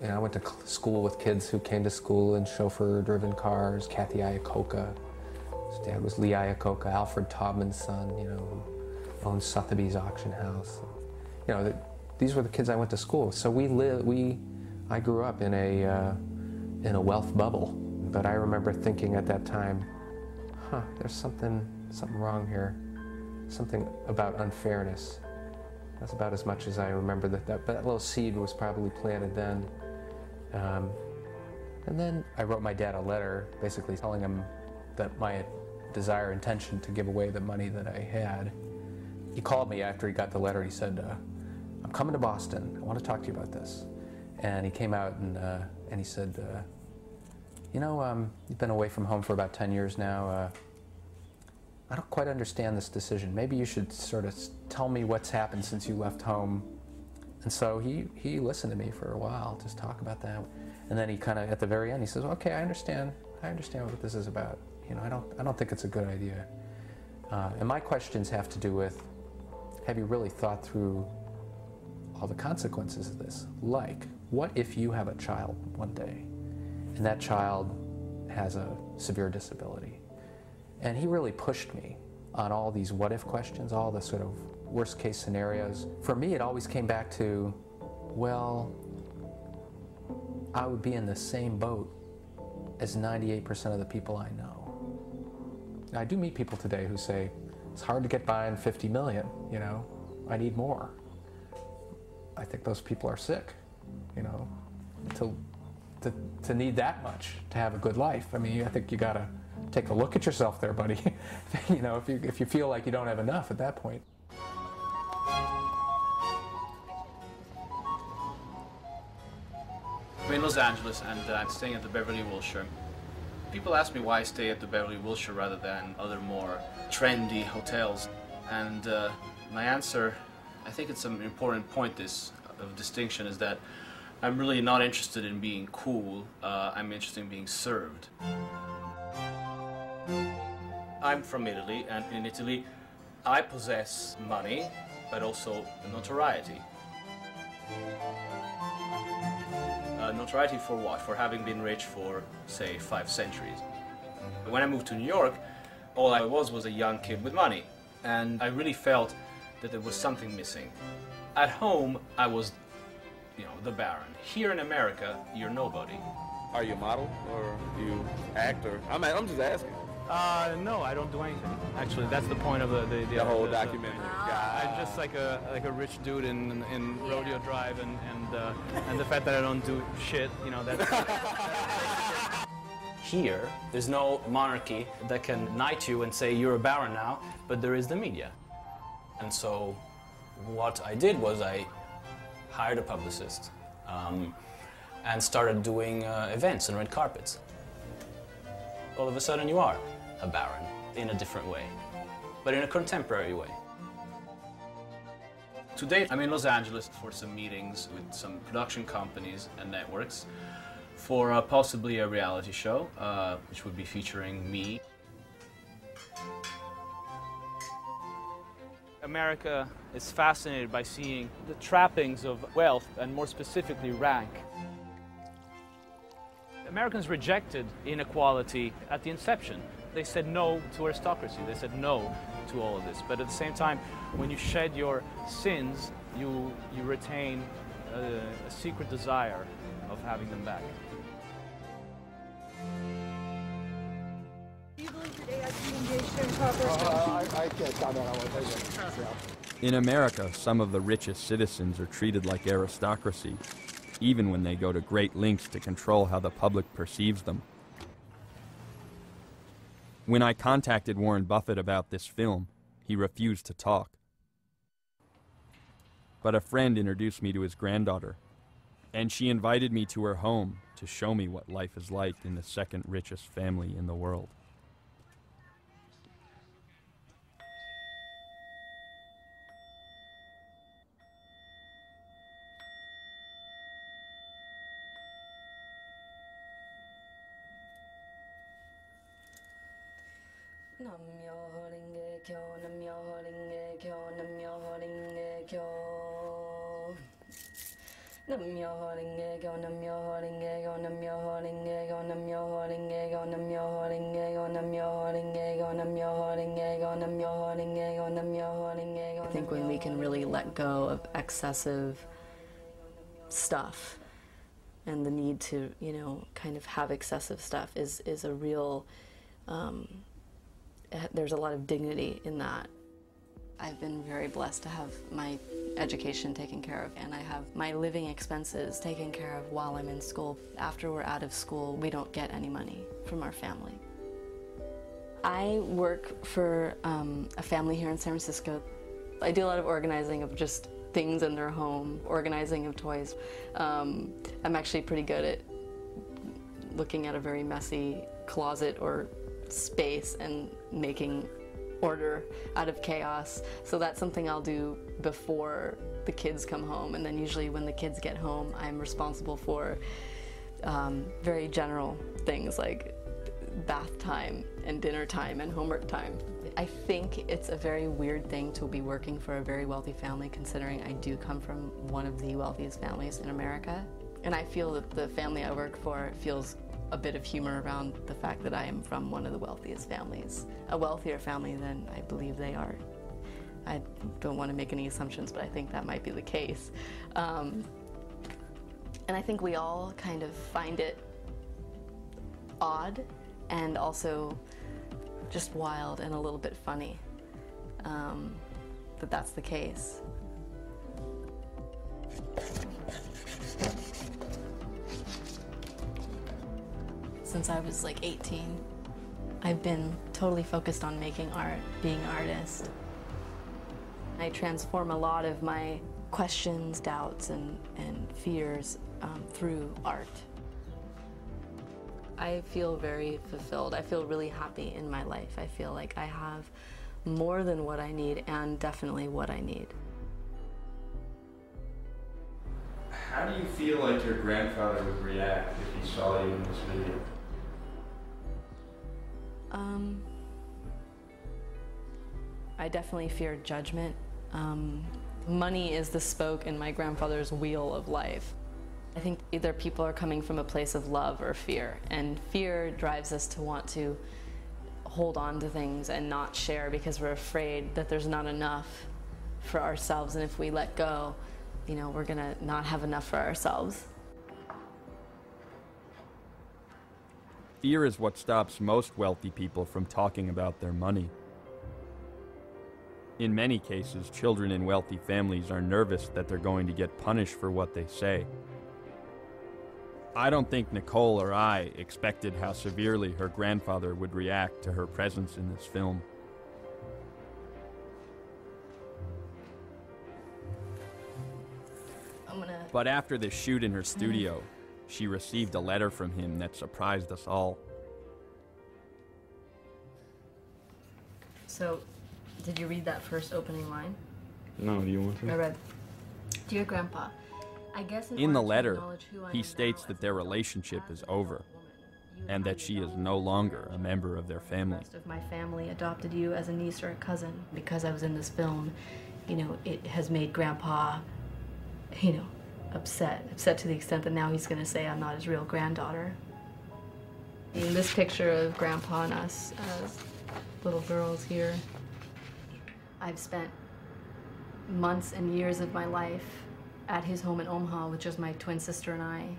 And I went to school with kids who came to school in chauffeur-driven cars, Kathy Iacocca. His dad was Lee Iacocca, Alfred Taubman's son, you know, who owned Sotheby's auction house. You know, these were the kids I went to school with. So I grew up in a wealth bubble. But I remember thinking at that time, there's something wrong here. Something about unfairness. That's about as much as I remember that little seed was probably planted then. And then I wrote my dad a letter basically telling him that my intention to give away the money that I had. He called me after he got the letter. He said, I'm coming to Boston. I want to talk to you about this. And he came out and he said, you know, you've been away from home for about 10 years now. I don't quite understand this decision. Maybe you should sort of tell me what's happened since you left home. And so he listened to me for a while, just talk about that. And then he kind of, at the very end, he says, okay, I understand what this is about. You know, I don't think it's a good idea. And my questions have to do with, have you really thought through all the consequences of this? Like, what if you have a child one day, and that child has a severe disability? And he really pushed me on all these what if questions, all the sort of worst case scenarios. For me, it always came back to, well, I would be in the same boat as 98% of the people I know. I do meet people today who say, it's hard to get by on 50 million, you know, I need more. I think those people are sick, you know, to need that much to have a good life. I mean, I think you gotta take a look at yourself there, buddy. You know, if you feel like you don't have enough at that point. I'm in Los Angeles and I'm staying at the Beverly Wilshire. People ask me why I stay at the Beverly Wilshire rather than other more trendy hotels. And my answer, I think it's an important point of distinction, is that I'm really not interested in being cool, I'm interested in being served. I'm from Italy, and in Italy I possess money, but also notoriety. Notoriety for what? For having been rich for, say, 5 centuries. When I moved to New York, all I was a young kid with money, and I really felt that there was something missing. At home, I was, the Baron. Here in America, you're nobody. Are you a model, or do you act, or... I'm just asking. No, I don't do anything. Actually, that's the point of the whole documentary. I'm just like a rich dude in Rodeo Drive, and the fact that I don't do shit, that's. Here, there's no monarchy that can knight you and say you're a baron now, but there is the media. And so what I did was I hired a publicist and started doing events and red carpets. All of a sudden you are a baron in a different way, but in a contemporary way. Today I'm in Los Angeles for some meetings with some production companies and networks for possibly a reality show, which would be featuring me. America is fascinated by seeing the trappings of wealth, and more specifically rank. Americans rejected inequality at the inception. They said no to aristocracy, they said no to all of this. But at the same time, when you shed your sins, you retain a secret desire of having them back. Do you believe that AI can be engaged in proper I can't comment on what they do. In America, some of the richest citizens are treated like aristocracy, even when they go to great lengths to control how the public perceives them. When I contacted Warren Buffett about this film, he refused to talk. But a friend introduced me to his granddaughter, and she invited me to her home to show me what life is like in the second richest family in the world. I think when we can really let go of excessive stuff and the need to, kind of have excessive stuff is a real, there's a lot of dignity in that. I've been very blessed to have my education taken care of, and I have my living expenses taken care of while I'm in school. After we're out of school, we don't get any money from our family. I work for a family here in San Francisco. I do a lot of organizing of just things in their home, organizing of toys. I'm actually pretty good at looking at a very messy closet or space and making order out of chaos. So that's something I'll do before the kids come home, and then usually when the kids get home, I'm responsible for very general things like bath time and dinner time and homework time. I think it's a very weird thing to be working for a very wealthy family, considering I do come from one of the wealthiest families in America. And I feel that the family I work for feels a bit of humor around the fact that I am from one of the wealthiest families. A wealthier family than I believe they are. I don't want to make any assumptions, but I think that might be the case. And I think we all kind of find it odd and also just wild and a little bit funny that that's the case. Since I was like 18, I've been totally focused on making art, being an artist. I transform a lot of my questions, doubts, and fears through art. I feel very fulfilled. I feel really happy in my life. I feel like I have more than what I need, and definitely what I need. How do you feel like your grandfather would react if he saw you in this video? I definitely fear judgment. Money is the spoke in my grandfather's wheel of life. I think either people are coming from a place of love or fear, and fear drives us to want to hold on to things and not share because we're afraid that there's not enough for ourselves, and if we let go, you know, we're gonna not have enough for ourselves. Fear is what stops most wealthy people from talking about their money. In many cases, children in wealthy families are nervous that they're going to get punished for what they say. I don't think Nicole or I expected how severely her grandfather would react to her presence in this film. But after the shoot in her studio, she received a letter from him that surprised us all. So, did you read that first opening line? No, do you want to? I read, "Dear Grandpa, I guess in the letter, he states that their relationship is over and that she is no longer a member of their family. Most of my family adopted you as a niece or a cousin. Because I was in this film, you know, it has made Grandpa, you know, upset to the extent that now he's going to say I'm not his real granddaughter." In this picture of Grandpa and us as little girls here, I've spent months and years of my life at his home in Omaha with just my twin sister and I.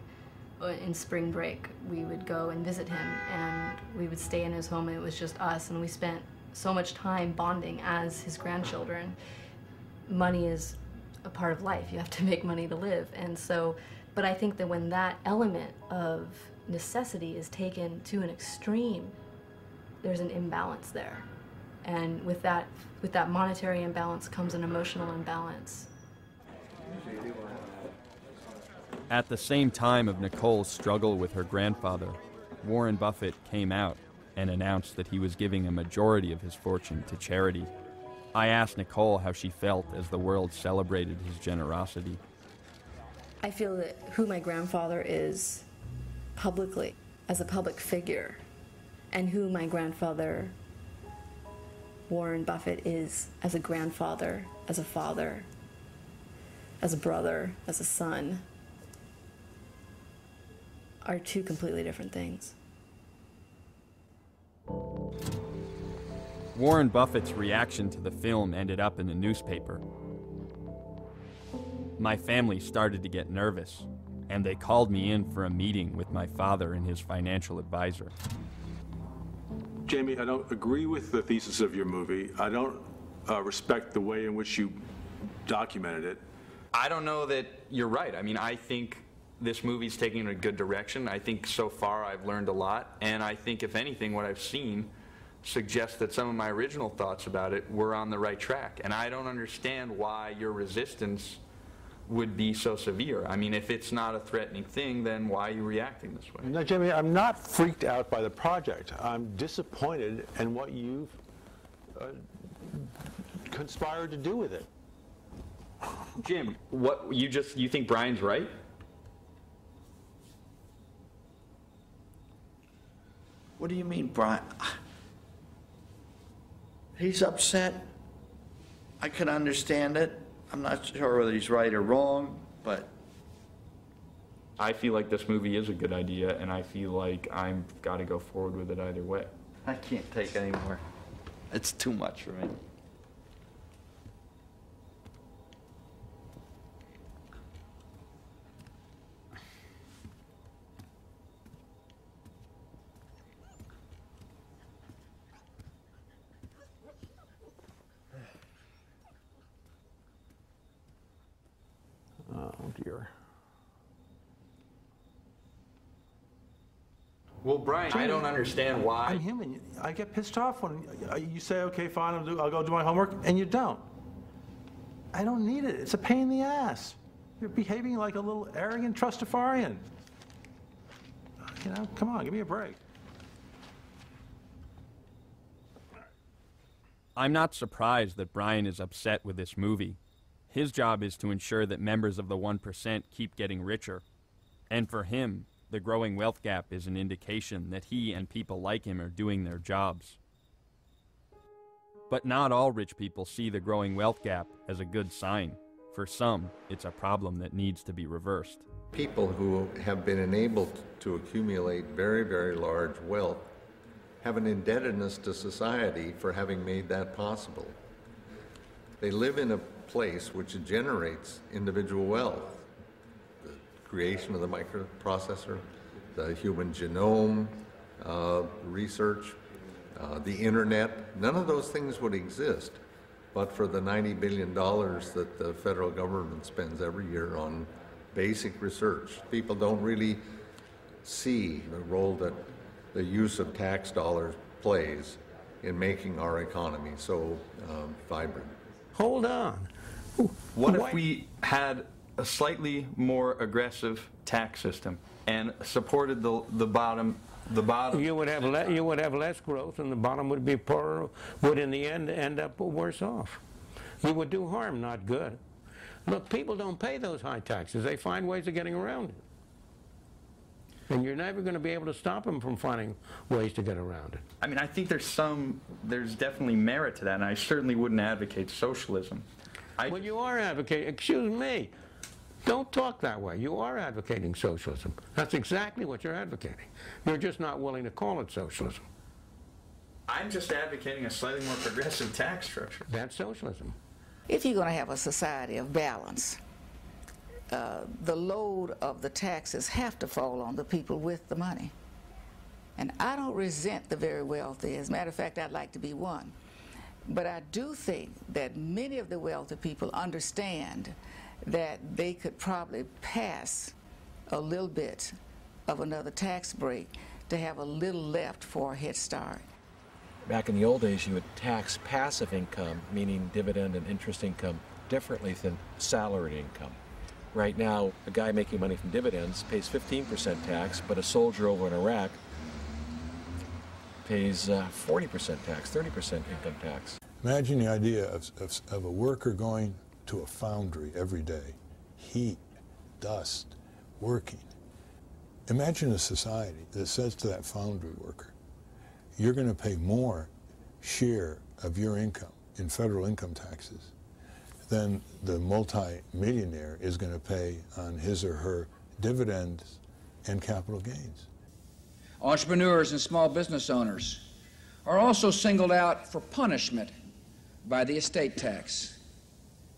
In spring break, we would go and visit him, and we would stay in his home, and it was just us, and we spent so much time bonding as his grandchildren. Money is a part of life. You have to make money to live, and so, but I think that when that element of necessity is taken to an extreme, there's an imbalance there. And with that monetary imbalance comes an emotional imbalance. At the same time of Nicole's struggle with her grandfather, Warren Buffett came out and announced that he was giving a majority of his fortune to charity. I asked Nicole how she felt as the world celebrated his generosity. I feel that who my grandfather is publicly, as a public figure, and who my grandfather, Warren Buffett, is as a grandfather, as a father, as a brother, as a son, are two completely different things. Warren Buffett's reaction to the film ended up in the newspaper. My family started to get nervous, and they called me in for a meeting with my father and his financial advisor. Jamie, I don't agree with the thesis of your movie. I don't respect the way in which you documented it. I don't know that you're right. I mean, I think this movie's taking in a good direction. I think so far I've learned a lot, and I think, if anything, what I've seen suggests that some of my original thoughts about it were on the right track. And I don't understand why your resistance would be so severe. I mean, if it's not a threatening thing, then why are you reacting this way? No, Jamie, I'm not freaked out by the project. I'm disappointed in what you've conspired to do with it. Jim, what you think Brian's right? What do you mean, Brian? He's upset. I can understand it. I'm not sure whether he's right or wrong, but I feel like this movie is a good idea, and I feel like I've got to go forward with it either way. I can't take any more. It's too much for me. Oh, dear. Well, Brian, I don't understand why. I'm human. I get pissed off when you say, okay, fine, I'll go do my homework, and you don't. I don't need it. It's a pain in the ass. You're behaving like a little arrogant trustafarian. You know, come on, give me a break. I'm not surprised that Brian is upset with this movie. His job is to ensure that members of the 1% keep getting richer. And for him, the growing wealth gap is an indication that he and people like him are doing their jobs. But not all rich people see the growing wealth gap as a good sign. For some, it's a problem that needs to be reversed. People who have been enabled to accumulate very, very large wealth have an indebtedness to society for having made that possible. They live in a place which generates individual wealth. The creation of the microprocessor, the human genome, research, the internet, none of those things would exist but for the $90 billion that the federal government spends every year on basic research. People don't really see the role that the use of tax dollars plays in making our economy so vibrant. Hold on. What if we had a slightly more aggressive tax system and supported the bottom? You would have less growth, and the bottom would be poorer. Would in the end up worse off. You would do harm, not good. Look, people don't pay those high taxes. They find ways of getting around it. And you're never going to be able to stop them from finding ways to get around it. I mean, I think there's definitely merit to that, and I certainly wouldn't advocate socialism. Well, you are advocating, excuse me, don't talk that way. You are advocating socialism. That's exactly what you're advocating. You're just not willing to call it socialism. I'm just advocating a slightly more progressive tax structure. That's socialism. If you're going to have a society of balance, the load of the taxes have to fall on the people with the money. And I don't resent the very wealthy. As a matter of fact, I'd like to be one. But I do think that many of the wealthy people understand that they could probably pass a little bit of another tax break to have a little left for a head start. Back in the old days, you would tax passive income, meaning dividend and interest income, differently than salaried income. Right now, a guy making money from dividends pays 15% tax, but a soldier over in Iraq pays 40% tax, 30% income tax. Imagine the idea of a worker going to a foundry every day, heat, dust, working. Imagine a society that says to that foundry worker, you're going to pay more share of your income in federal income taxes than the multi-millionaire is going to pay on his or her dividends and capital gains. Entrepreneurs and small business owners are also singled out for punishment by the estate tax,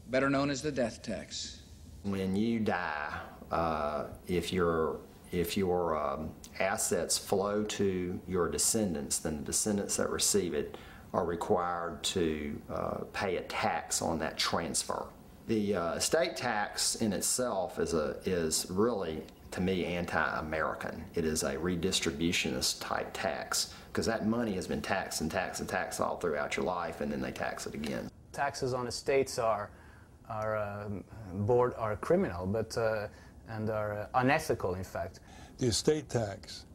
better known as the death tax. When you die, if your assets flow to your descendants, then the descendants that receive it are required to pay a tax on that transfer. The estate tax in itself is really, to me, anti-American. It is a redistributionist type tax because that money has been taxed and taxed and taxed all throughout your life, and then they tax it again. Taxes on estates are criminal, but and are unethical, in fact. The estate tax,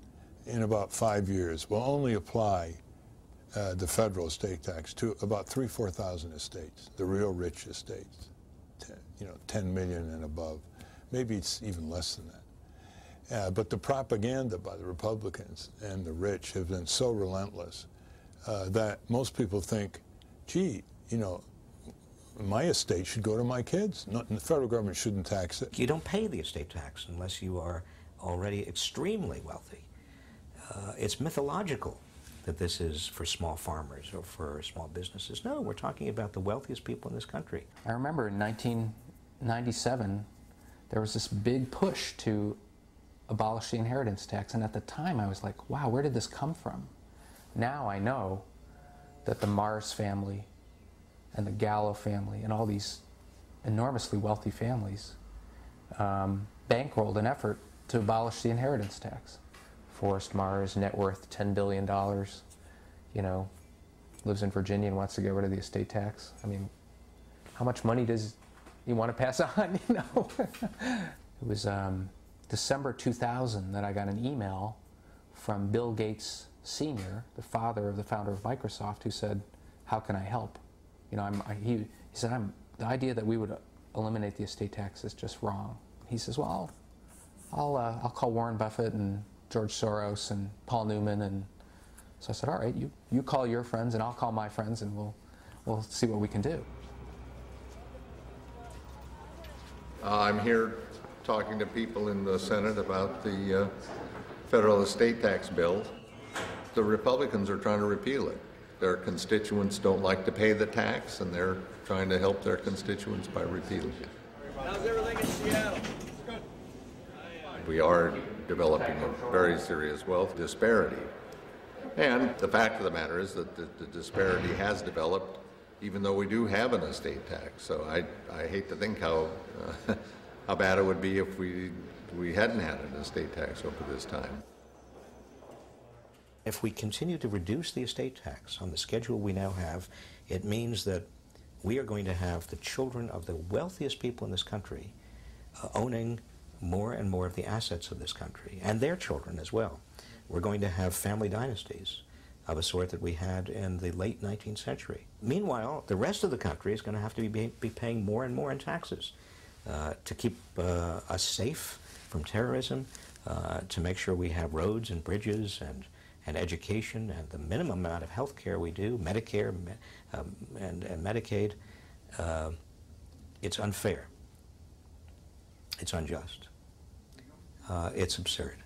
in about 5 years, will only apply the federal estate tax to about 4,000 estates, the real rich estates, 10 million and above. Maybe it's even less than that. But the propaganda by the Republicans and the rich have been so relentless that most people think, gee, my estate should go to my kids. The federal government shouldn't tax it. You don't pay the estate tax unless you are already extremely wealthy. It's mythological that this is for small farmers or for small businesses. No, we're talking about the wealthiest people in this country. I remember in 1997, there was this big push to abolish the inheritance tax, and at the time I was like, wow, where did this come from? Now I know that the Mars family and the Gallo family and all these enormously wealthy families bankrolled an effort to abolish the inheritance tax. Forrest Mars, net worth $10 billion, lives in Virginia and wants to get rid of the estate tax. I mean, how much money does he want to pass on, It was December 2000 that I got an email from Bill Gates Sr., the founder of Microsoft, who said, how can I help? He said, the idea that we would eliminate the estate tax is just wrong. He says, well, I'll call Warren Buffett and George Soros and Paul Newman. And so I said, all right, you call your friends and I'll call my friends and we'll see what we can do. I'm here talking to people in the Senate about the federal estate tax bill. The Republicans are trying to repeal it. Their constituents don't like to pay the tax, and they're trying to help their constituents by repealing it. How's everything in Seattle? We are developing a very serious wealth disparity. And the fact of the matter is that the disparity has developed even though we do have an estate tax. So I hate to think how bad it would be if we hadn't had an estate tax over this time. If we continue to reduce the estate tax on the schedule we now have, it means that we are going to have the children of the wealthiest people in this country owning more and more of the assets of this country, and their children as well. We're going to have family dynasties of a sort that we had in the late 19th century. Meanwhile, the rest of the country is going to have to be paying more and more in taxes to keep us safe from terrorism, to make sure we have roads and bridges and education and the minimum amount of health care we do, Medicare and Medicaid. It's unfair. It's unjust. It's absurd.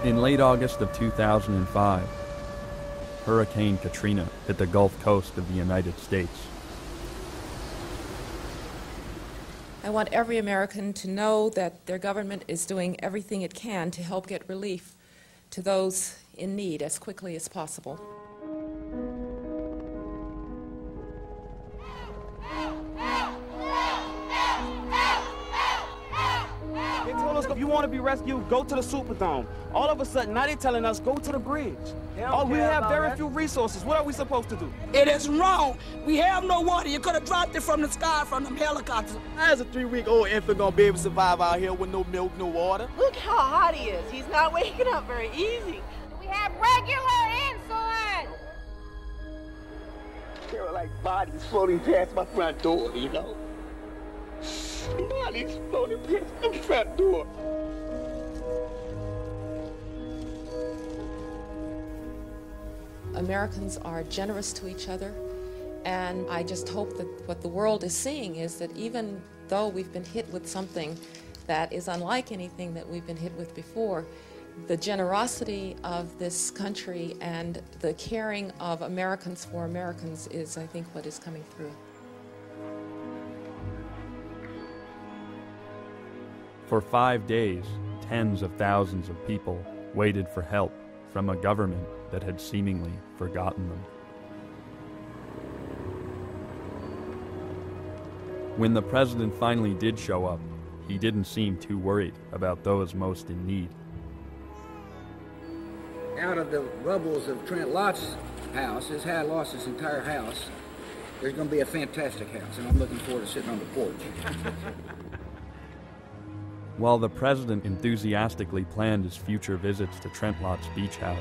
In late August of 2005, Hurricane Katrina hit the Gulf Coast of the United States. I want every American to know that their government is doing everything it can to help get relief to those in need as quickly as possible. They told us if you want to be rescued, go to the Superdome. All of a sudden, now they're telling us go to the bridge. Oh, we have very few resources. What are we supposed to do? It is wrong. We have no water. You could have dropped it from the sky from them helicopters. How's a 3-week-old infant gonna be able to survive out here with no milk, no water? Look how hot he is. He's not waking up very easy. We have regular insulin. There were like bodies floating past my front door, you know? Bodies floating past my front door. Americans are generous to each other, and I just hope that what the world is seeing is that even though we've been hit with something that is unlike anything that we've been hit with before, the generosity of this country and the caring of Americans for Americans is, I think, what is coming through. For 5 days, tens of thousands of people waited for help from a government that had seemingly forgotten them. When the president finally did show up, he didn't seem too worried about those most in need. Out of the rubbles of Trent Lott's house, his had lost his entire house, there's going to be a fantastic house, and I'm looking forward to sitting on the porch. While the president enthusiastically planned his future visits to Trent Lott's beach house,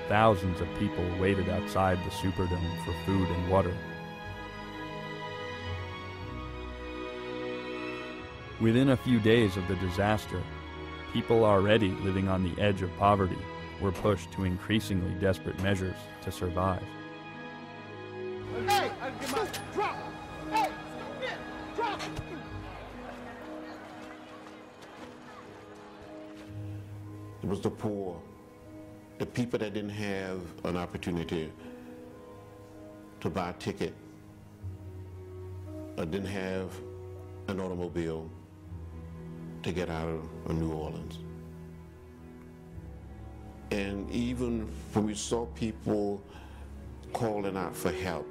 thousands of people waited outside the Superdome for food and water. Within a few days of the disaster, people already living on the edge of poverty were pushed to increasingly desperate measures to survive. Hey, drop! Hey, drop! It was the poor, the people that didn't have an opportunity to buy a ticket, or didn't have an automobile to get out of New Orleans. And even when we saw people calling out for help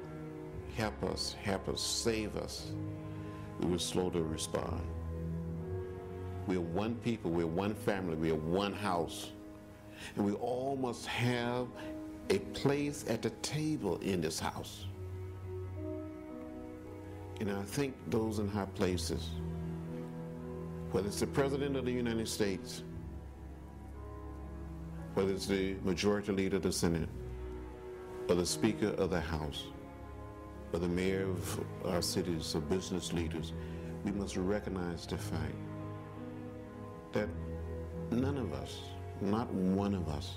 us, save us, we were slow to respond. We're one people, we're one family, we're one house. And we all must have a place at the table in this house. And I think those in high places, whether it's the President of the United States, whether it's the Majority Leader of the Senate, or the Speaker of the House, or the mayor of our cities, or business leaders, we must recognize the fact that none of us, not one of us,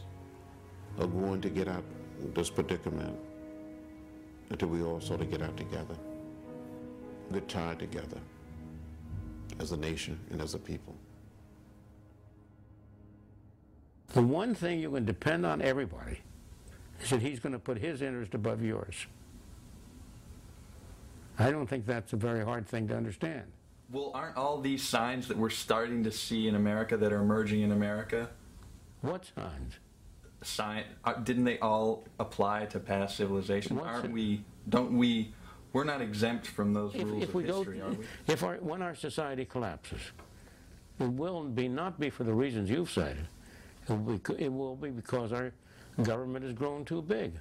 are going to get out of this predicament until we all sort of get out together, get tied together as a nation and as a people. The one thing you can depend on everybody is that he's going to put his interest above yours. I don't think that's a very hard thing to understand. Well, aren't all these signs that we're starting to see in America that are emerging in America? What signs? Didn't they all apply to past civilizations? We're not exempt from those rules of history, are we? When our society collapses, it will not be for the reasons you've cited. It will be because our government has grown too big,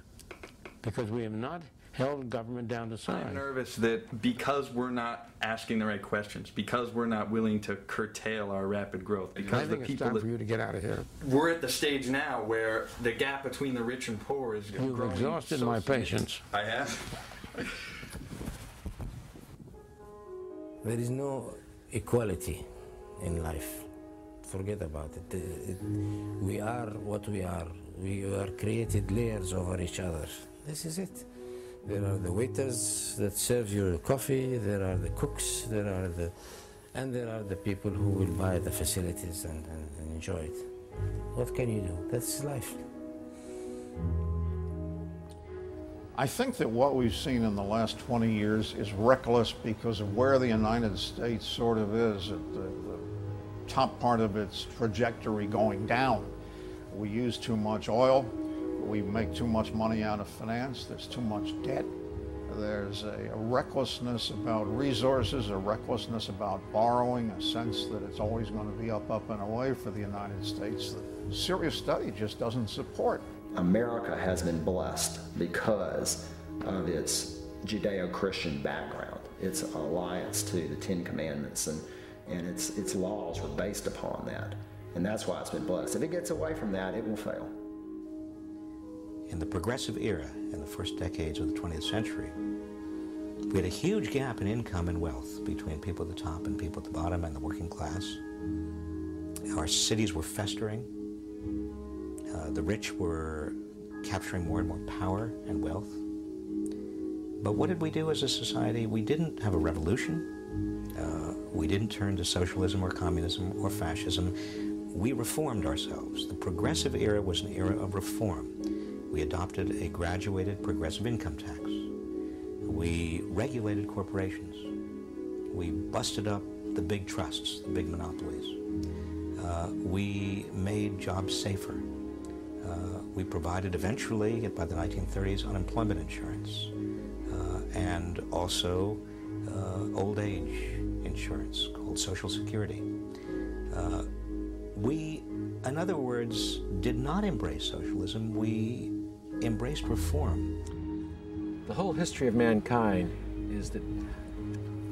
because we have not held government down to size. I'm nervous that because we're not asking the right questions, because we're not willing to curtail our rapid growth, because I think it's time for you to get out of here. We're at the stage now where the gap between the rich and poor is growing. You've exhausted my patience. I have. There is no equality in life. Forget about it. We are what we are. We are created layers over each other. This is it. There are the waiters that serve you coffee, there are the cooks, and there are the people who will buy the facilities and enjoy it. What can you do? That's life. I think that what we've seen in the last 20 years is reckless because of where the United States sort of is at the top part of its trajectory going down. We use too much oil. We make too much money out of finance. There's too much debt. There's a recklessness about resources, a recklessness about borrowing, a sense that it's always going to be up, and away for the United States that serious study just doesn't support. America has been blessed because of its Judeo-Christian background, its alliance to the Ten Commandments, and its laws were based upon that. And that's why it's been blessed. If it gets away from that, it will fail. In the progressive era, in the first decades of the 20th century, we had a huge gap in income and wealth between people at the top and people at the bottom and the working class. Our cities were festering. The rich were capturing more and more power and wealth. But what did we do as a society? We didn't have a revolution. We didn't turn to socialism or communism or fascism. We reformed ourselves. The progressive era was an era of reform. We adopted a graduated progressive income tax. We regulated corporations. We busted up the big trusts, the big monopolies. We made jobs safer. We provided eventually, by the 1930s, unemployment insurance and also old age insurance called Social Security. We, in other words, did not embrace socialism. We embraced reform. The whole history of mankind is that,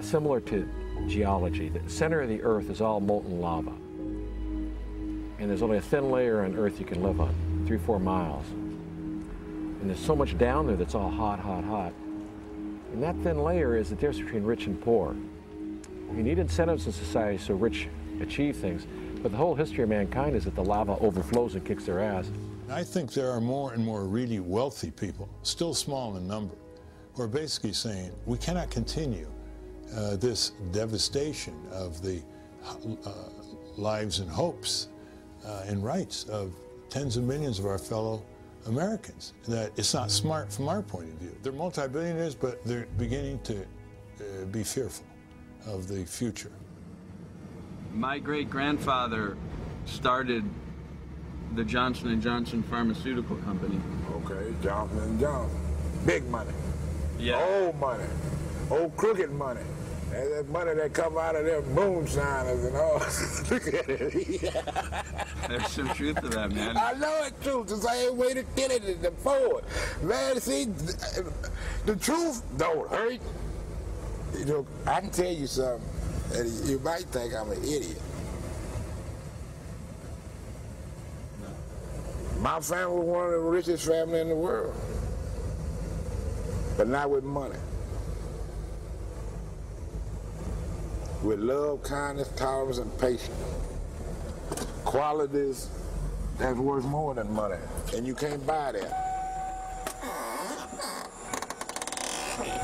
similar to geology, the center of the earth is all molten lava. And there's only a thin layer on earth you can live on, 3-4 miles. And there's so much down there that's all hot, hot, hot. And that thin layer is the difference between rich and poor. You need incentives in society so rich achieve things, but the whole history of mankind is that the lava overflows and kicks their ass. I think there are more and more really wealthy people, still small in number, who are basically saying we cannot continue this devastation of the lives and hopes and rights of tens of millions of our fellow Americans. That it's not smart from our point of view. They're multi-billionaires, but they're beginning to be fearful of the future. My great-grandfather started the Johnson & Johnson pharmaceutical company. Okay, Johnson & Johnson. Big money. Yeah. Old money. Old crooked money. And that money that come out of them moonshiners and all. Look at it. There's some truth to that, man. I know it's true. The same way to get it to forward. Man, see, the truth don't hurt. You know, I can tell you something, and you might think I'm an idiot. My family was one of the richest families in the world. but not with money. With love, kindness, tolerance, and patience. Qualities that's worth more than money, and you can't buy that.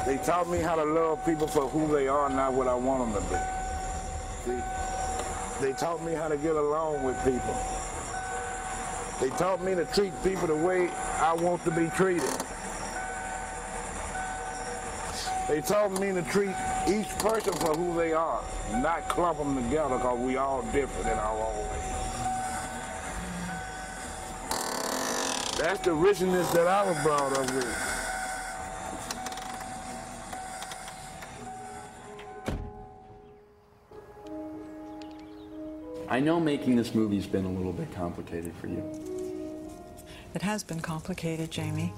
They taught me how to love people for who they are, not what I want them to be. See, they taught me how to get along with people. They taught me to treat people the way I want to be treated. They taught me to treat each person for who they are, not clump them together, because we all different in our own way. That's the richness that I was brought up with. I know making this movie's been a little bit complicated for you. It has been complicated, Jamie.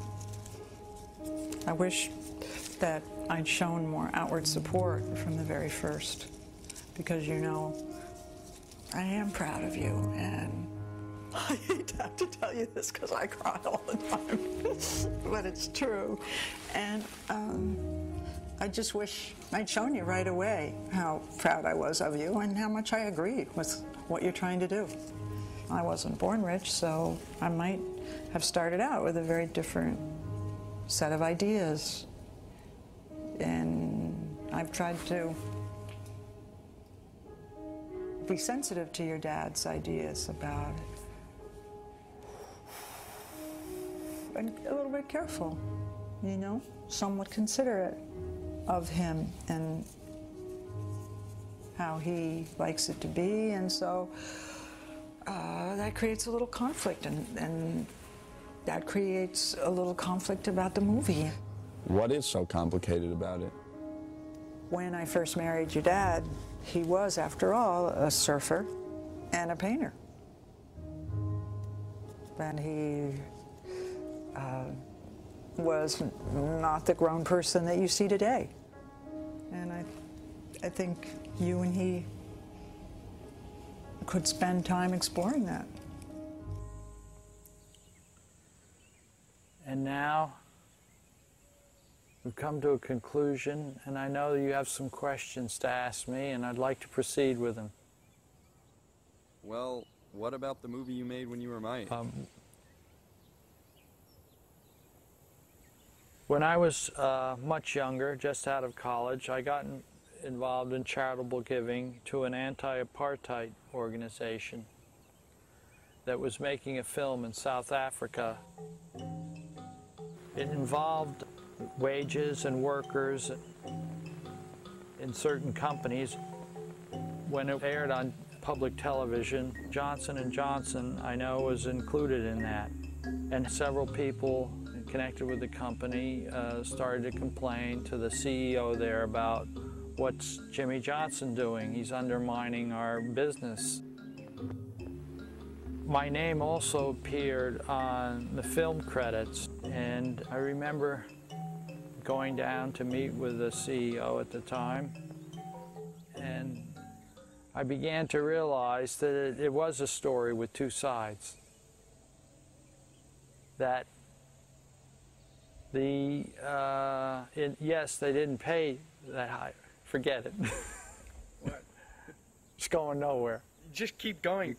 I wish that I'd shown more outward support from the very first, because you know, I am proud of you, and I hate to have to tell you this because I cry all the time, but it's true. And I just wish I'd shown you right away how proud I was of you and how much I agreed with what you're trying to do. I wasn't born rich, so I might have started out with a very different set of ideas. And I've tried to be sensitive to your dad's ideas about it. And a little bit careful, you know, somewhat considerate of him and how he likes it to be, and so that creates a little conflict, and that creates a little conflict about the movie. What is so complicated about it? When I first married your dad, he was, after all, a surfer and a painter. And he was not the grown person that you see today. And I think you and he could spend time exploring that. And now we've come to a conclusion, and I know you have some questions to ask me, and I'd like to proceed with them. Well, what about the movie you made when you were my age? When I was much younger, just out of college, I got involved in charitable giving to an anti-apartheid organization that was making a film in South Africa. It involved wages and workers in certain companies. When it aired on public television, Johnson & Johnson, I know, was included in that. And several people connected with the company started to complain to the CEO there about, what's Jimmy Johnson doing? He's undermining our business. My name also appeared on the film credits, and I remember going down to meet with the CEO at the time, and I began to realize that it was a story with two sides. That yes, they didn't pay that high. Forget it. What? It's going nowhere. Just keep going. You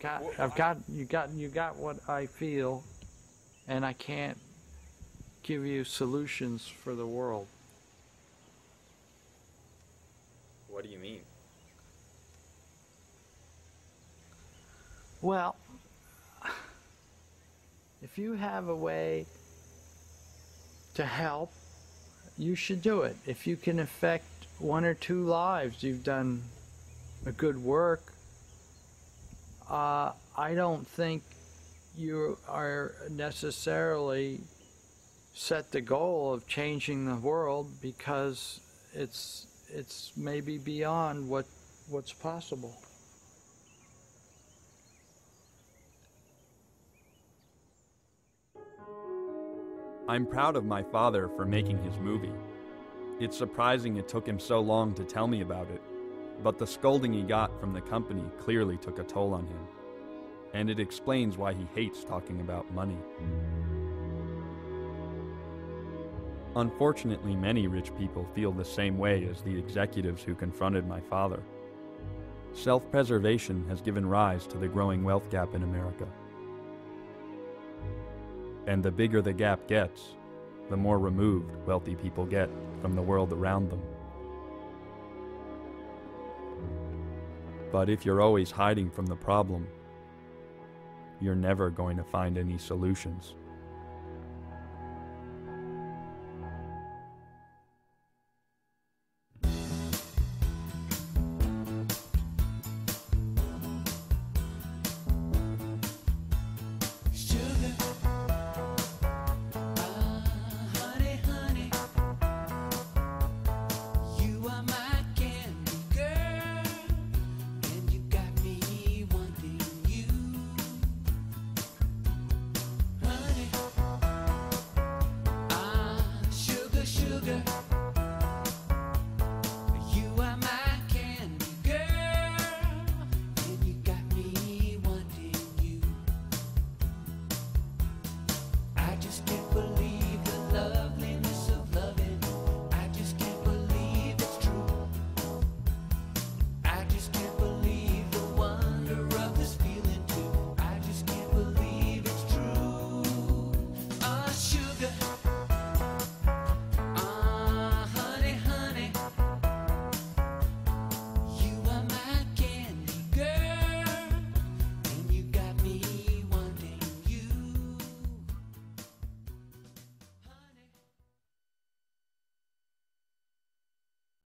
got what I feel, and I can't give you solutions for the world. What do you mean? Well, if you have a way to help, you should do it. If you can affect one or two lives, you've done a good work. I don't think you are necessarily set the goal of changing the world, because it's maybe beyond what's possible. I'm proud of my father for making his movie. It's surprising it took him so long to tell me about it, but the scolding he got from the company clearly took a toll on him, and it explains why he hates talking about money. Unfortunately, many rich people feel the same way as the executives who confronted my father. Self-preservation has given rise to the growing wealth gap in America. And the bigger the gap gets, the more removed wealthy people get from the world around them. But if you're always hiding from the problem, you're never going to find any solutions.